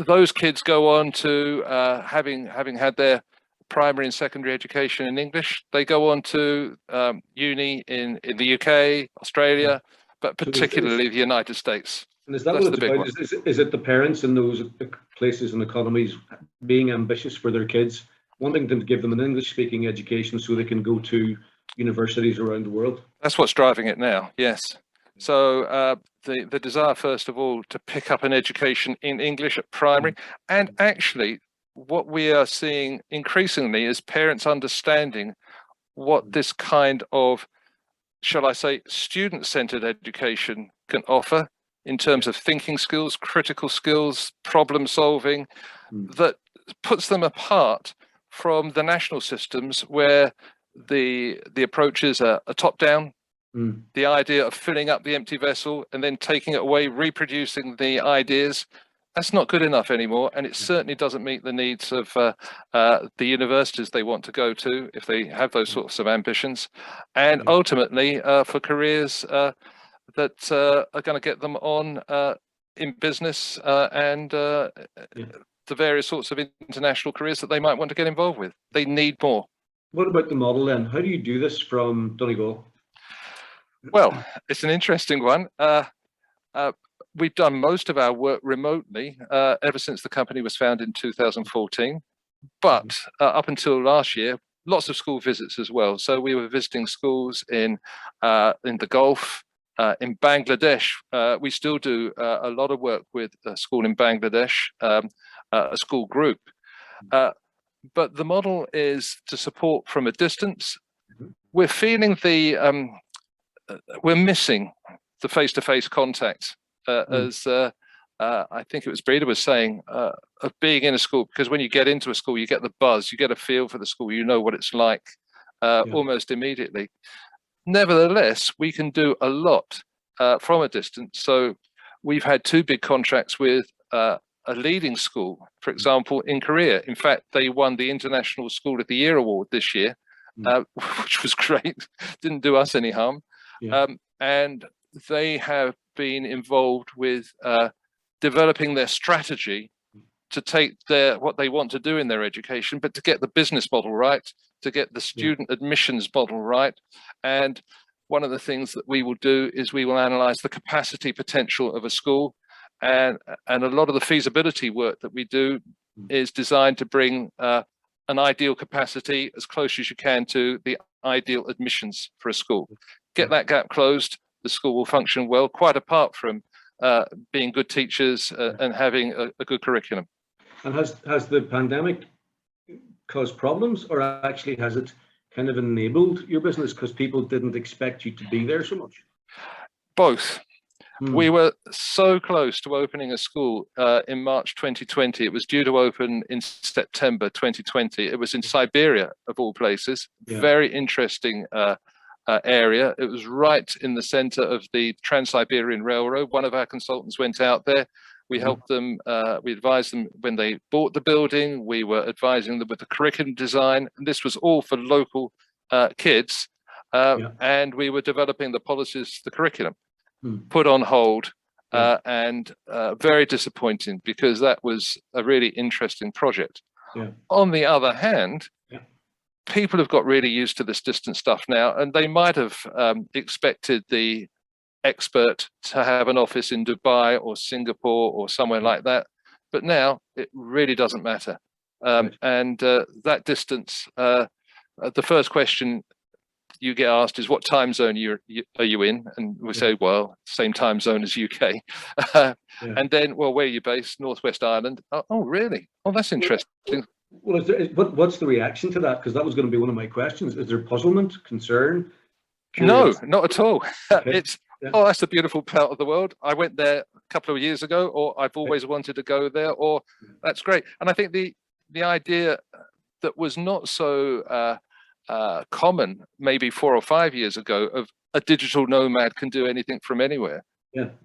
those kids go on to having had their primary and secondary education in English. They go on to uni in the UK, Australia, but particularly the United States. And is that what it's about? Is it the parents in those places and economies being ambitious for their kids, wanting to give them an English-speaking education so they can go to universities around the world? That's what's driving it now, yes. So the desire, first of all, to pick up an education in English at primary, and actually what we are seeing increasingly is parents understanding what this kind of, shall I say, student-centered education can offer in terms of thinking skills, critical skills, problem solving, that puts them apart from the national systems where the approaches are top-down, the idea of filling up the empty vessel and then taking it away, reproducing the ideas. That's not good enough anymore, and it certainly doesn't meet the needs of the universities they want to go to if they have those sorts of ambitions, and ultimately for careers that are going to get them on in business and the various sorts of international careers that they might want to get involved with. They need more. What about the model then? How do you do this from Donegal? Well, it's an interesting one. We've done most of our work remotely ever since the company was founded in 2014. But up until last year, lots of school visits as well. So we were visiting schools in the Gulf, in Bangladesh. We still do a lot of work with a school in Bangladesh, a school group. But the model is to support from a distance. We're feeling we're missing the face-to-face contact, as I think it was Breda was saying, of being in a school, because when you get into a school, you get the buzz, you get a feel for the school, you know what it's like almost immediately. Nevertheless, we can do a lot from a distance. So we've had 2 big contracts with a leading school, for example, in Korea. In fact, they won the International School of the Year award this year, which was great, didn't do us any harm. And they have been involved with developing their strategy to take what they want to do in their education, but to get the business model right, to get the student admissions model right. And one of the things that we will do is we will analyze the capacity potential of a school, and a lot of the feasibility work that we do is designed to bring an ideal capacity as close as you can to the ideal admissions for a school. Get that gap closed, the school will function well, quite apart from being good teachers and having a good curriculum. And has the pandemic caused problems, or actually has it kind of enabled your business because people didn't expect you to be there so much? Both. We were so close to opening a school in March 2020. It was due to open in September 2020. It was in Siberia, of all places. Yeah. Very interesting area. It was right in the center of the Trans-Siberian Railroad. One of our consultants went out there. We helped them, we advised them when they bought the building. We were advising them with the curriculum design. And this was all for local kids. And we were developing the policies, the curriculum. Put on hold, and very disappointing, because that was a really interesting project. On the other hand, people have got really used to this distance stuff now, and they might have expected the expert to have an office in Dubai or Singapore or somewhere like that, but now it really doesn't matter. And that distance, the first question you get asked is, what time zone are you in? And we say, well, same time zone as UK. And then, well, where are you based? Northwest Ireland. Oh, really? Oh, that's interesting. Well, what's the reaction to that? Because that was going to be one of my questions. Is there puzzlement, concern? Curious? No, not at all. It's, oh, that's a beautiful part of the world. I went there a couple of years ago, or I've always wanted to go there, or that's great. And I think the idea that was not so common maybe 4 or 5 years ago, of a digital nomad can do anything from anywhere,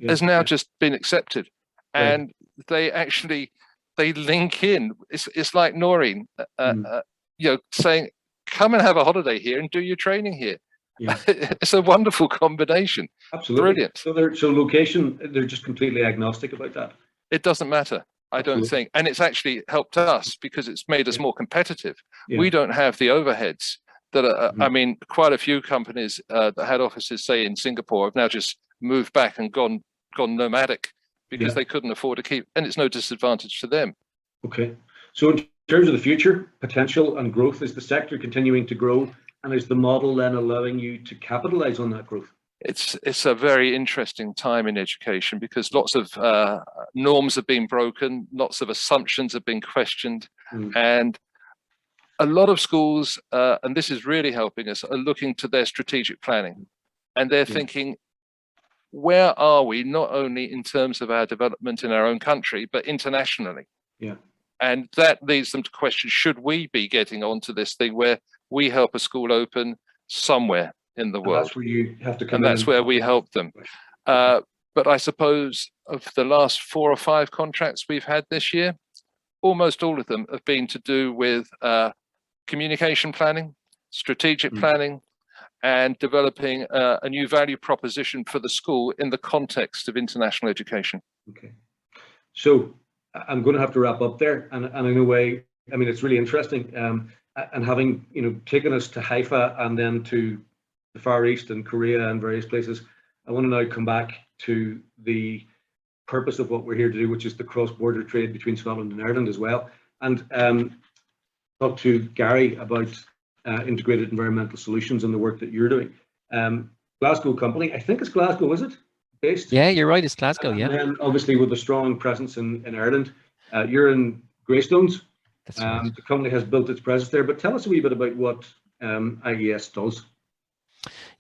has now just been accepted. And they actually, they link in. It's like Noreen, you know, saying, come and have a holiday here and do your training here. It's a wonderful combination. Absolutely. Brilliant. So location, they're just completely agnostic about that. It doesn't matter, I don't think. And it's actually helped us, because it's made us more competitive. We don't have the overheads that are, I mean, quite a few companies that had offices, say, in Singapore, have now just moved back and gone nomadic, because they couldn't afford to keep, and it's no disadvantage to them. Okay. So in terms of the future potential and growth, is the sector continuing to grow, and is the model then allowing you to capitalize on that growth? It's a very interesting time in education, because lots of norms have been broken, lots of assumptions have been questioned, and a lot of schools, and this is really helping us, are looking to their strategic planning, and they're thinking, where are we, not only in terms of our development in our own country, but internationally? And that leads them to question, should we be getting onto this thing where we help a school open somewhere in the world? That's where you have to come in. And that's where we help them. But I suppose of the last 4 or 5 contracts we've had this year, almost all of them have been to do with communication planning, strategic planning, and developing a new value proposition for the school in the context of international education. Okay. So I'm going to have to wrap up there. And in a way, I mean, it's really interesting. And having, you know, taken us to Haifa and then to the Far East and Korea and various places, I want to now come back to the purpose of what we're here to do, which is the cross-border trade between Scotland and Ireland as well. And talk to Gary about integrated environmental solutions and the work that you're doing. Glasgow company, I think it's Glasgow, is it? Based? Yeah, you're right, it's Glasgow, and then obviously with a strong presence in Ireland. You're in Greystones. That's right. The company has built its presence there, but tell us a wee bit about what IES does.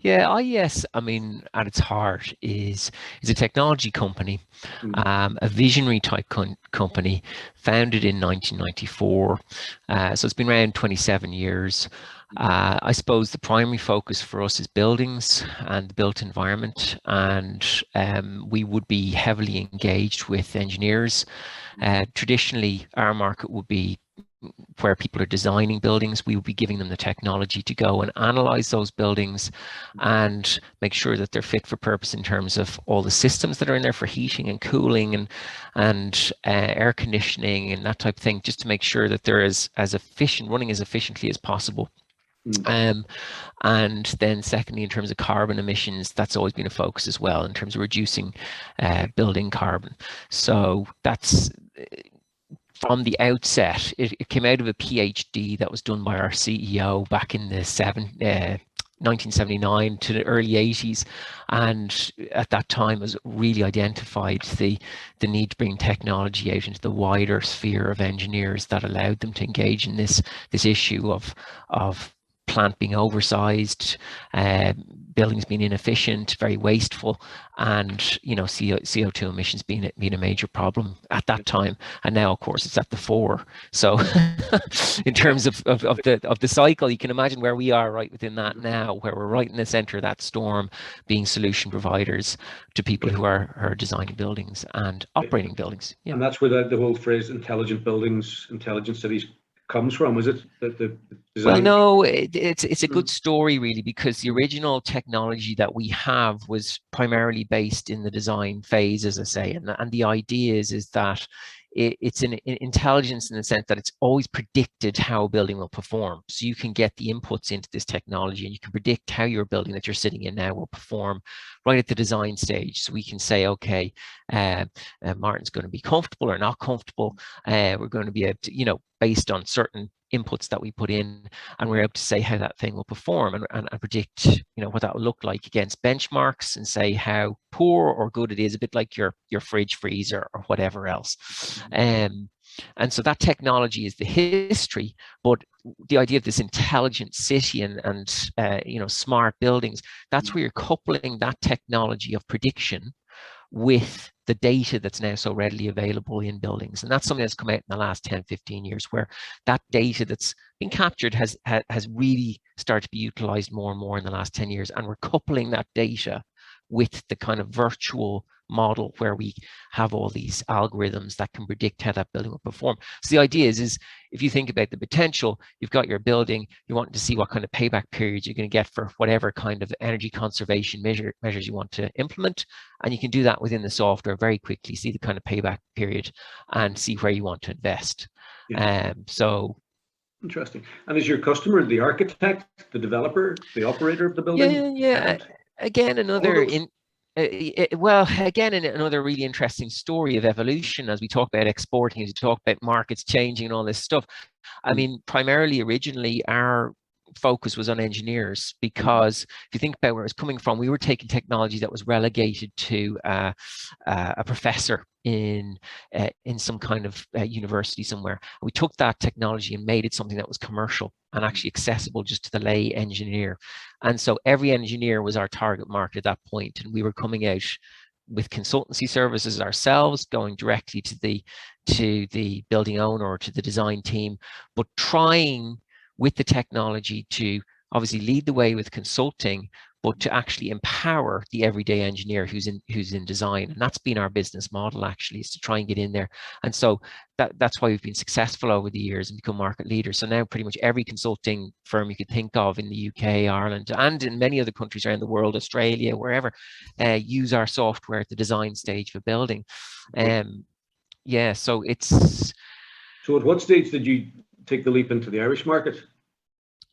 Yeah, IES, I mean, at its heart is a technology company, a visionary type company founded in 1994. So it's been around 27 years. I suppose the primary focus for us is buildings and the built environment, and we would be heavily engaged with engineers. Traditionally, our market would be where people are designing buildings. We will be giving them the technology to go and analyze those buildings and make sure that they're fit for purpose in terms of all the systems that are in there for heating and cooling and air conditioning and that type of thing, just to make sure that they're as efficient, running as efficiently as possible. And then secondly, in terms of carbon emissions, that's always been a focus as well in terms of reducing building carbon. So that's from the outset, it came out of a PhD that was done by our CEO back in the 1979 to the early 80s, and at that time was really identified the need to bring technology out into the wider sphere of engineers that allowed them to engage in this issue of plant being oversized, buildings being inefficient, very wasteful, and you know, CO2 emissions being a major problem at that time. And now, of course, it's at the fore. So, in terms of the cycle, you can imagine where we are right within that now, where we're right in the center of that storm, being solution providers to people who are designing buildings and operating buildings. Yeah. And that's where the whole phrase "intelligent buildings, intelligent cities" comes from, is it? The design? Well, no, it's a good story really, because the original technology that we have was primarily based in the design phase, as I say, and the idea is that it's an intelligence in the sense that it's always predicted how a building will perform. So you can get the inputs into this technology and you can predict how your building that you're sitting in now will perform right at the design stage. So we can say, okay, Martin's going to be comfortable or not comfortable. We're going to be able to, you know, based on certain inputs that we put in, and we're able to say how that thing will perform and predict, you know, what that will look like against benchmarks, and say how poor or good it is, a bit like your fridge freezer or whatever else. And so that technology is the history, but the idea of this intelligent city and you know, smart buildings, that's where you're coupling that technology of prediction with the data that's now so readily available in buildings. And that's something that's come out in the last 10, 15 years, where that data that's been captured has really started to be utilized more and more in the last 10 years. And we're coupling that data with the kind of virtual model where we have all these algorithms that can predict how that building will perform. So the idea is if you think about the potential, you've got your building, you want to see what kind of payback periods you're going to get for whatever kind of energy conservation measures you want to implement. And you can do that within the software very quickly, see the kind of payback period and see where you want to invest. So interesting. And is your customer the architect, the developer, the operator of the building? Yeah. Again, another another really interesting story of evolution, as we talk about exporting, as we talk about markets changing and all this stuff. I mean, primarily originally our focus was on engineers, because if you think about where it's coming from, we were taking technology that was relegated to a professor in some kind of university somewhere. We took that technology and made it something that was commercial and actually accessible just to the lay engineer. And so every engineer was our target market at that point, and we were coming out with consultancy services ourselves, going directly to the building owner or to the design team, but trying with the technology to obviously lead the way with consulting, but to actually empower the everyday engineer who's in design. And that's been our business model, actually, is to try and get in there. And so that's why we've been successful over the years and become market leaders. So now pretty much every consulting firm you could think of in the UK, Ireland, and in many other countries around the world, Australia, wherever, use our software at the design stage of a building. So it's... So at what stage did you take the leap into the Irish market?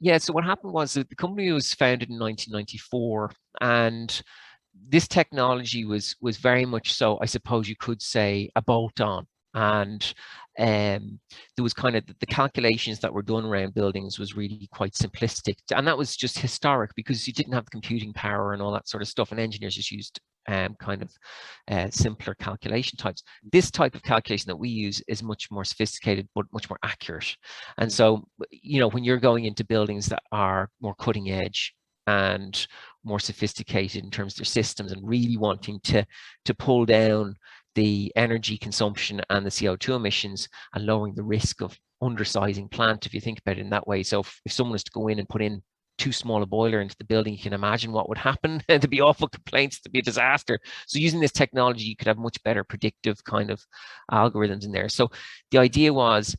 Yeah, so what happened was that the company was founded in 1994, and this technology was very much so, I suppose you could say, a bolt-on. And there was kind of the calculations that were done around buildings was really quite simplistic, and that was just historic because you didn't have the computing power and all that sort of stuff, and engineers just used simpler calculation types. This type of calculation that we use is much more sophisticated but much more accurate. And so, you know, when you're going into buildings that are more cutting edge and more sophisticated in terms of their systems and really wanting to pull down the energy consumption and the CO2 emissions and lowering the risk of undersizing plant, if you think about it in that way. So if someone was to go in and put in too small a boiler into the building, you can imagine what would happen. There'd be awful complaints, to be a disaster. So using this technology, you could have much better predictive kind of algorithms in there. So the idea was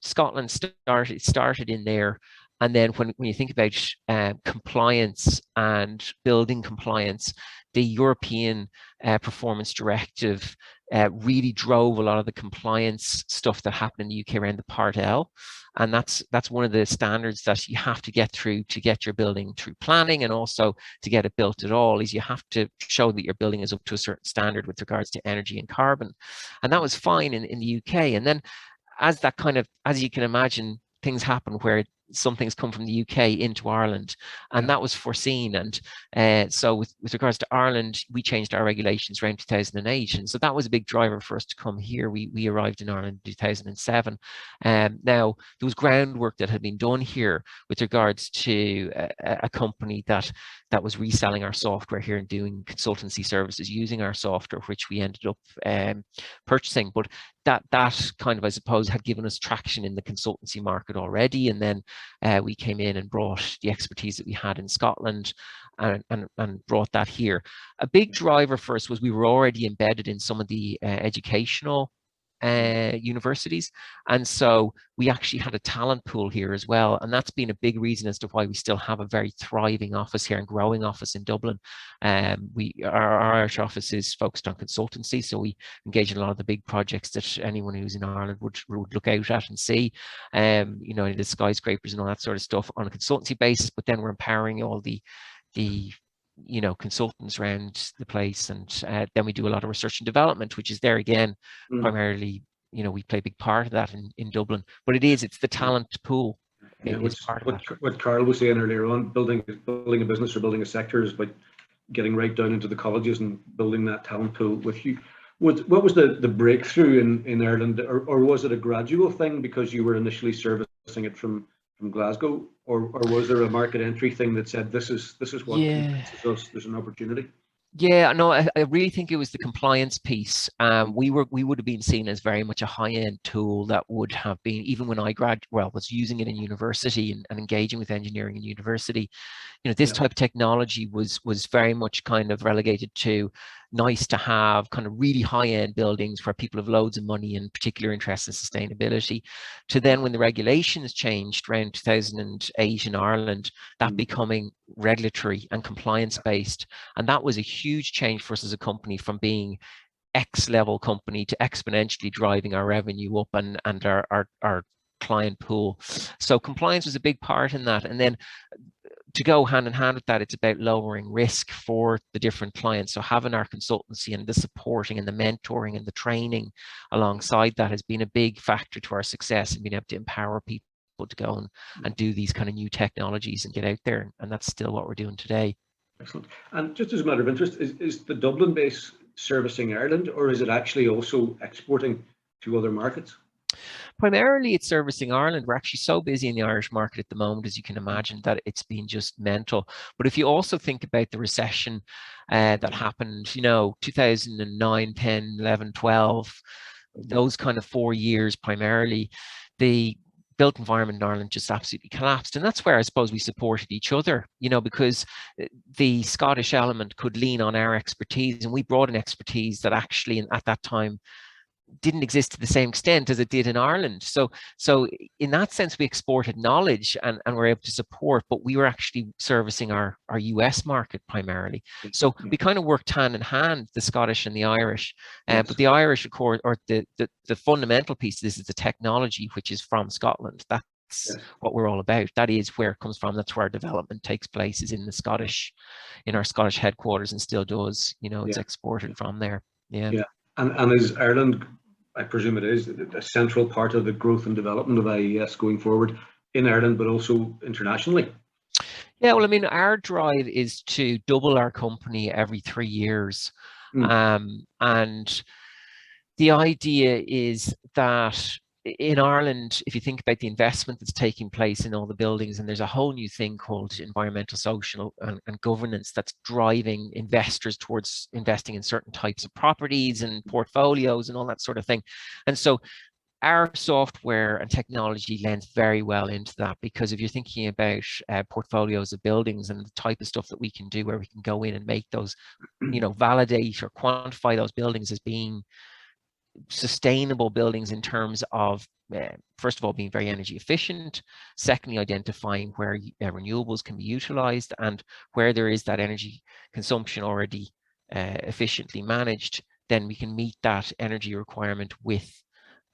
Scotland started in there. And then when you think about compliance and building compliance, the European Performance Directive really drove a lot of the compliance stuff that happened in the UK around the Part L. And that's one of the standards that you have to get through to get your building through planning, and also to get it built at all, is you have to show that your building is up to a certain standard with regards to energy and carbon. And that was fine in the UK. And then as you can imagine, things happen where some things come from the UK into Ireland, and that was foreseen. And so with regards to Ireland, we changed our regulations around 2008, and so that was a big driver for us to come here. We arrived in Ireland in 2007. Now there was groundwork that had been done here with regards to a company that was reselling our software here and doing consultancy services using our software, which we ended up purchasing. But that kind of, I suppose, had given us traction in the consultancy market already. And then we came in and brought the expertise that we had in Scotland and brought that here. A big driver for us was we were already embedded in some of the educational universities, and so we actually had a talent pool here as well, and that's been a big reason as to why we still have a very thriving office here and growing office in Dublin. Our Irish office is focused on consultancy, so we engage in a lot of the big projects that anyone who's in Ireland would look out at and see, you know, the skyscrapers and all that sort of stuff on a consultancy basis. But then we're empowering all the you know, consultants around the place, and then we do a lot of research and development, which is there again primarily, you know, we play a big part of that in Dublin. But it's the talent pool. Yeah, what Carl was saying earlier on, building a business or building a sector is about getting right down into the colleges and building that talent pool with you. What was the breakthrough in Ireland, or was it a gradual thing because you were initially servicing it from Glasgow, or was there a market entry thing that said this is what convinces us there's an opportunity? Yeah, no, I really think it was the compliance piece. We would have been seen as very much a high-end tool that would have been, even when I was using it in university and engaging with engineering in university, you know, this type of technology was very much kind of relegated to nice to have, kind of really high-end buildings where people have loads of money and particular interest in sustainability, to then when the regulations changed around 2008 in Ireland, that becoming regulatory and compliance based. And that was a huge change for us as a company, from being X level company to exponentially driving our revenue up and our client pool. So compliance was a big part in that. And then to go hand in hand with that, it's about lowering risk for the different clients. So having our consultancy and the supporting and the mentoring and the training alongside that has been a big factor to our success and being able to empower people to go and do these kind of new technologies and get out there. And that's still what we're doing today. Excellent. And just as a matter of interest, is the Dublin base servicing Ireland, or is it actually also exporting to other markets? Primarily it's servicing Ireland. We're actually so busy in the Irish market at the moment, as you can imagine, that it's been just mental. But if you also think about the recession that happened, you know, 2009, 10, 11, 12, those kind of 4 years primarily, the built environment in Ireland just absolutely collapsed. And that's where I suppose we supported each other, you know, because the Scottish element could lean on our expertise, and we brought an expertise that actually at that time didn't exist to the same extent as it did in Ireland. So in that sense, we exported knowledge and were able to support, but we were actually servicing our US market primarily. So we kind of worked hand in hand, the Scottish and the Irish. But the Irish, of course, or the fundamental piece of this is the technology, which is from Scotland. That's what we're all about. That is where it comes from. That's where our development takes place, is in our Scottish headquarters, and still does. You know, it's exported from there. Yeah. And is Ireland, I presume it is, a central part of the growth and development of IES going forward in Ireland, but also internationally? Yeah, well, I mean, our drive is to double our company every 3 years. And the idea is that in Ireland, if you think about the investment that's taking place in all the buildings, and there's a whole new thing called environmental, social, and governance that's driving investors towards investing in certain types of properties and portfolios and all that sort of thing. And so our software and technology lends very well into that, because if you're thinking about portfolios of buildings and the type of stuff that we can do, where we can go in and make those, you know, validate or quantify those buildings as being sustainable buildings in terms of, first of all, being very energy efficient, secondly, identifying where renewables can be utilized and where there is that energy consumption already efficiently managed, then we can meet that energy requirement with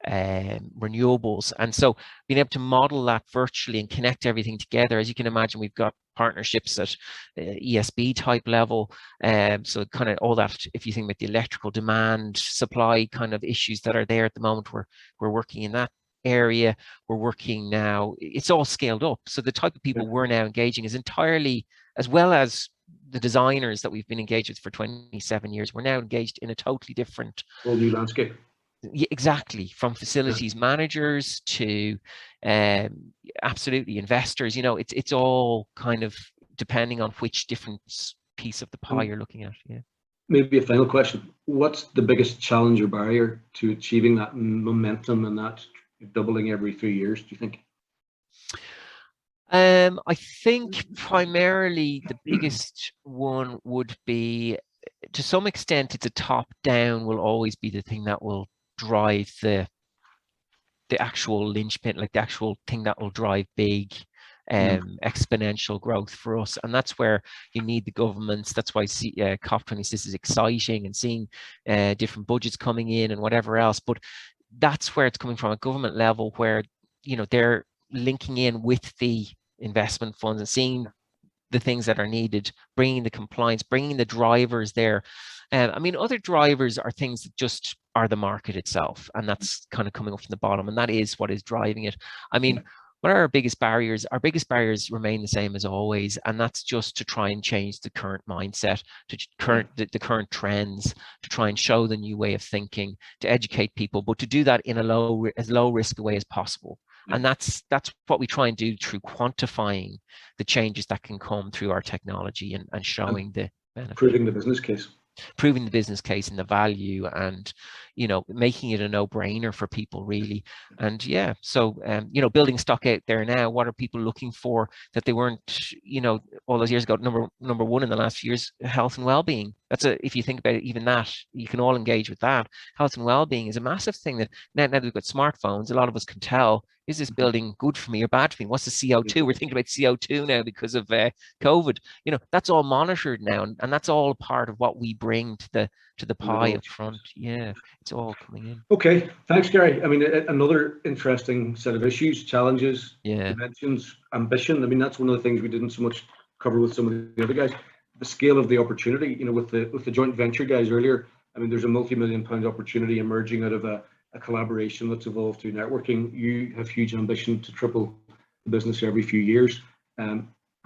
renewables. And so being able to model that virtually and connect everything together, as you can imagine, we've got partnerships at ESB type level. So kind of all that, if you think about the electrical demand, supply kind of issues that are there at the moment, we're working in that area. We're working now, it's all scaled up. So the type of people we're now engaging is entirely, as well as the designers that we've been engaged with for 27 years, we're now engaged in a totally different whole new landscape. Yeah, exactly, from facilities managers to absolutely investors. You know, it's all kind of depending on which different piece of the pie you're looking at. Yeah. Maybe a final question. What's the biggest challenge or barrier to achieving that momentum and that doubling every 3 years, do you think? I think primarily the biggest one would be, to some extent, it's a top-down will always be the thing that will drive the actual linchpin, like the actual thing that will drive big exponential growth for us. And that's where you need the governments. That's why COP26 is exciting, and seeing different budgets coming in and whatever else. But that's where it's coming from, a government level, where, you know, they're linking in with the investment funds and seeing the things that are needed, bringing the compliance, bringing the drivers there. I mean, other drivers are things that just are the market itself, and that's kind of coming up from the bottom, and that is what is driving it. I mean, what are our biggest barriers? Our biggest barriers remain the same as always, and that's just to try and change the current mindset, to the current trends, to try and show the new way of thinking, to educate people, but to do that in a as low risk a way as possible. And that's what we try and do through quantifying the changes that can come through our technology and showing the benefit. Proving the business case. Proving the business case and the value, and, you know, making it a no-brainer for people, really. And yeah, so you know, building stock out there now. What are people looking for that they weren't, you know, all those years ago? Number one in the last few years, health and well-being. That's if you think about it, even that, you can all engage with that. Health and well-being is a massive thing that now that we've got smartphones, a lot of us can tell, is this building good for me or bad for me? What's the CO2? We're thinking about CO2 now because of COVID. You know, that's all monitored now, and that's all part of what we bring to the pie up front. Yeah, it's all coming in. Okay, thanks, Gary. I mean, another interesting set of issues, challenges, dimensions, ambition. I mean, that's one of the things we didn't so much cover with some of the other guys. The scale of the opportunity, you know, with the joint venture guys earlier. I mean, there's a multi-million-pound opportunity emerging out of a collaboration that's evolved through networking. You have huge ambition to triple the business every few years.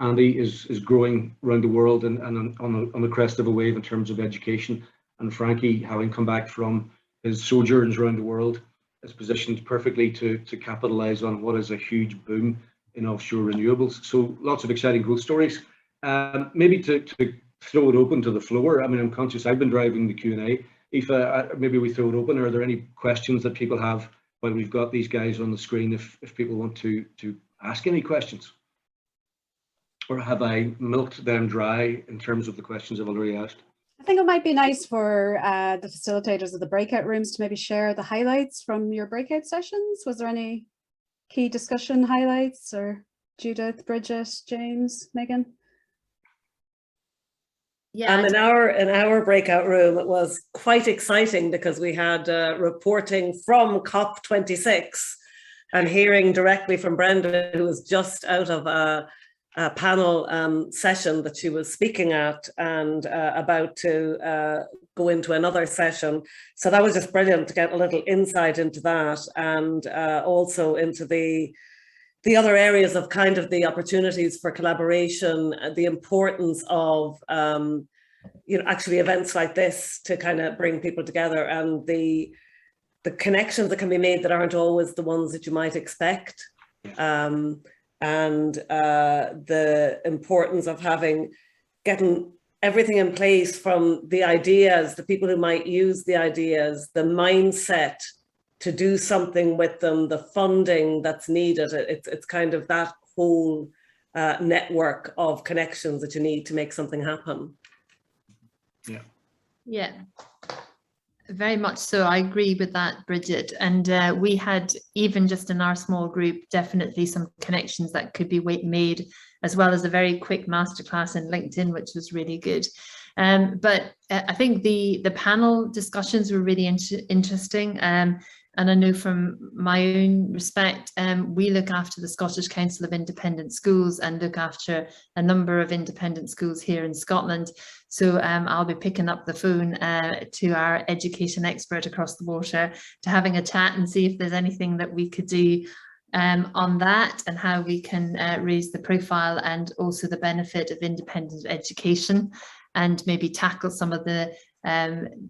Andy is growing around the world and on the crest of a wave in terms of education. And Frankie, having come back from his sojourns around the world, is positioned perfectly to capitalize on what is a huge boom in offshore renewables. So lots of exciting growth stories. Maybe to throw it open to the floor. I mean, I'm conscious I've been driving the Q&A. Aoife, maybe we throw it open. Are there any questions that people have while we've got these guys on the screen, if people want to ask any questions? Or have I milked them dry in terms of the questions I've already asked? I think it might be nice for the facilitators of the breakout rooms to maybe share the highlights from your breakout sessions. Was there any key discussion highlights? Or Judith, Bridget, James, Megan? Yeah, in our breakout room, it was quite exciting because we had reporting from COP26 and hearing directly from Brenda, who was just out of a panel session that she was speaking at and about to go into another session. So that was just brilliant to get a little insight into that, and also into the other areas of kind of the opportunities for collaboration, the importance of you know, actually events like this to kind of bring people together, and the connections that can be made that aren't always the ones that you might expect. And the importance of getting everything in place, from the ideas, the people who might use the ideas, the mindset to do something with them, the funding that's needed. It's kind of that whole network of connections that you need to make something happen. Yeah, very much so. I agree with that, Bridget. And we had, even just in our small group, definitely some connections that could be made, as well as a very quick masterclass in LinkedIn, which was really good. But I think the panel discussions were really interesting. And I know from my own respect, we look after the Scottish Council of Independent Schools and look after a number of independent schools here in Scotland. So I'll be picking up the phone to our education expert across the water to having a chat and see if there's anything that we could do on that, and how we can raise the profile and also the benefit of independent education, and maybe tackle some of the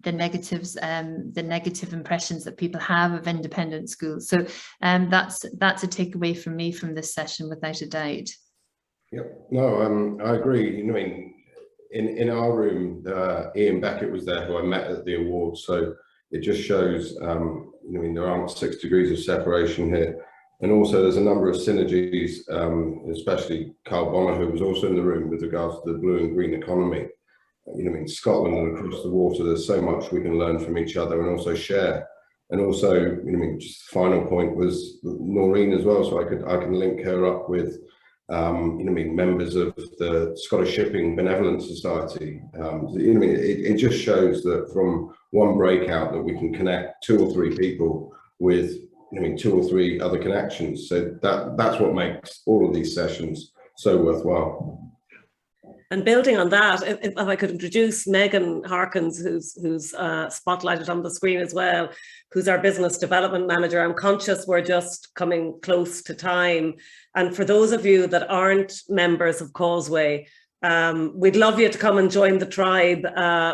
negatives, the negative impressions that people have of independent schools. So that's a takeaway from me from this session, without a doubt. Yep. No, I agree. I mean, in our room, Ian Beckett was there, who I met at the awards. So it just shows, I mean, there aren't 6 degrees of separation here. And also there's a number of synergies, especially Carl Bonner, who was also in the room with regards to the blue and green economy. You know, in Scotland and across the water, there's so much we can learn from each other and also share. And also, you know, I mean, just the final point was Noreen as well, so I can link her up with, you know, I mean, members of the Scottish Shipping Benevolent Society. You know, I mean, it just shows that from one breakout that we can connect 2 or 3 people with, you know, I mean, 2 or 3 other connections. So that's what makes all of these sessions so worthwhile. And building on that, if I could introduce Megan Harkins, who's spotlighted on the screen as well, who's our business development manager. I'm conscious we're just coming close to time. And for those of you that aren't members of Causeway, we'd love you to come and join the tribe.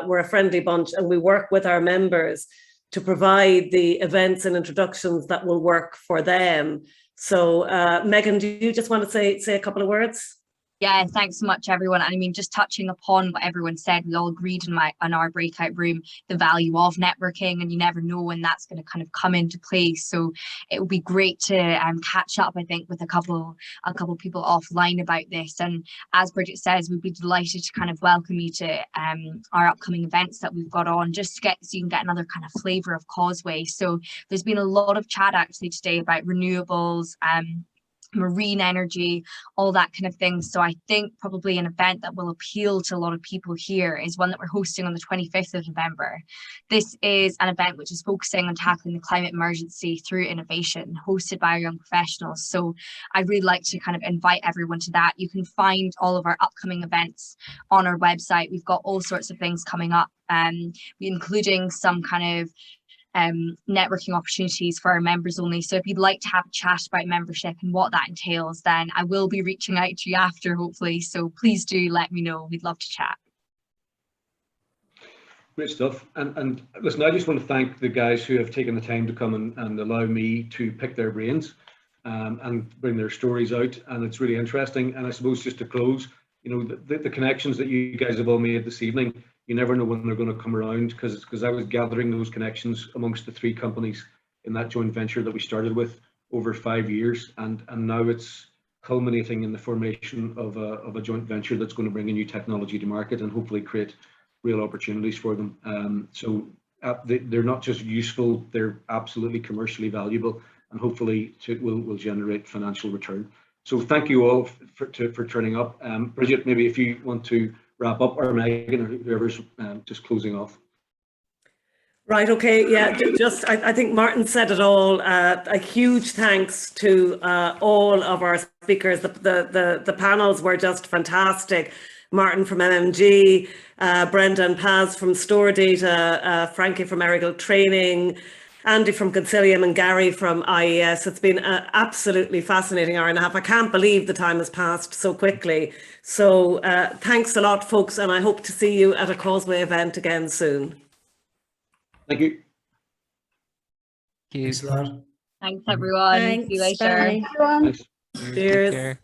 We're a friendly bunch and we work with our members to provide the events and introductions that will work for them. So Megan, do you just want to say a couple of words? Yeah, thanks so much, everyone. And I mean, just touching upon what everyone said, we all agreed in our breakout room the value of networking, and you never know when that's going to kind of come into place. So it would be great to catch up, I think, with a couple people offline about this. And as Bridget says, we'd be delighted to kind of welcome you to our upcoming events that we've got on, just so you can get another kind of flavour of Causeway. So there's been a lot of chat actually today about renewables, marine energy, all that kind of thing. So I think probably an event that will appeal to a lot of people here is one that we're hosting on the 25th of November. This is an event which is focusing on tackling the climate emergency through innovation, hosted by our young professionals. So I'd really like to kind of invite everyone to that. You can find all of our upcoming events on our website. We've got all sorts of things coming up, including some kind of networking opportunities for our members only. So if you'd like to have a chat about membership and what that entails, then I will be reaching out to you after, hopefully. So please do let me know. We'd love to chat. Great stuff. And listen, I just want to thank the guys who have taken the time to come and allow me to pick their brains and bring their stories out. And it's really interesting. And I suppose just to close, you know, the connections that you guys have all made this evening, you never know when they're going to come around, because I was gathering those connections amongst the 3 companies in that joint venture that we started with over 5 years, and now it's culminating in the formation of a joint venture that's going to bring a new technology to market and hopefully create real opportunities for them. So they're not just useful, they're absolutely commercially valuable, and hopefully will generate financial return. So thank you all for turning up. Bridget, maybe if you want to wrap up, or Megan, or whoever's just closing off. Right, okay, yeah, just I think Martin said it all. A huge thanks to all of our speakers. The panels were just fantastic. Martin from MMG, Brenda and Paz from StorData, Frankie from Errigal Training, Andy from Consilium, and Gary from IES. It's been an absolutely fascinating hour and a half. I can't believe the time has passed so quickly. So thanks a lot, folks, and I hope to see you at a Causeway event again soon. Thank you. Thanks, everyone. Thanks, See you later. bye. Thanks. Cheers.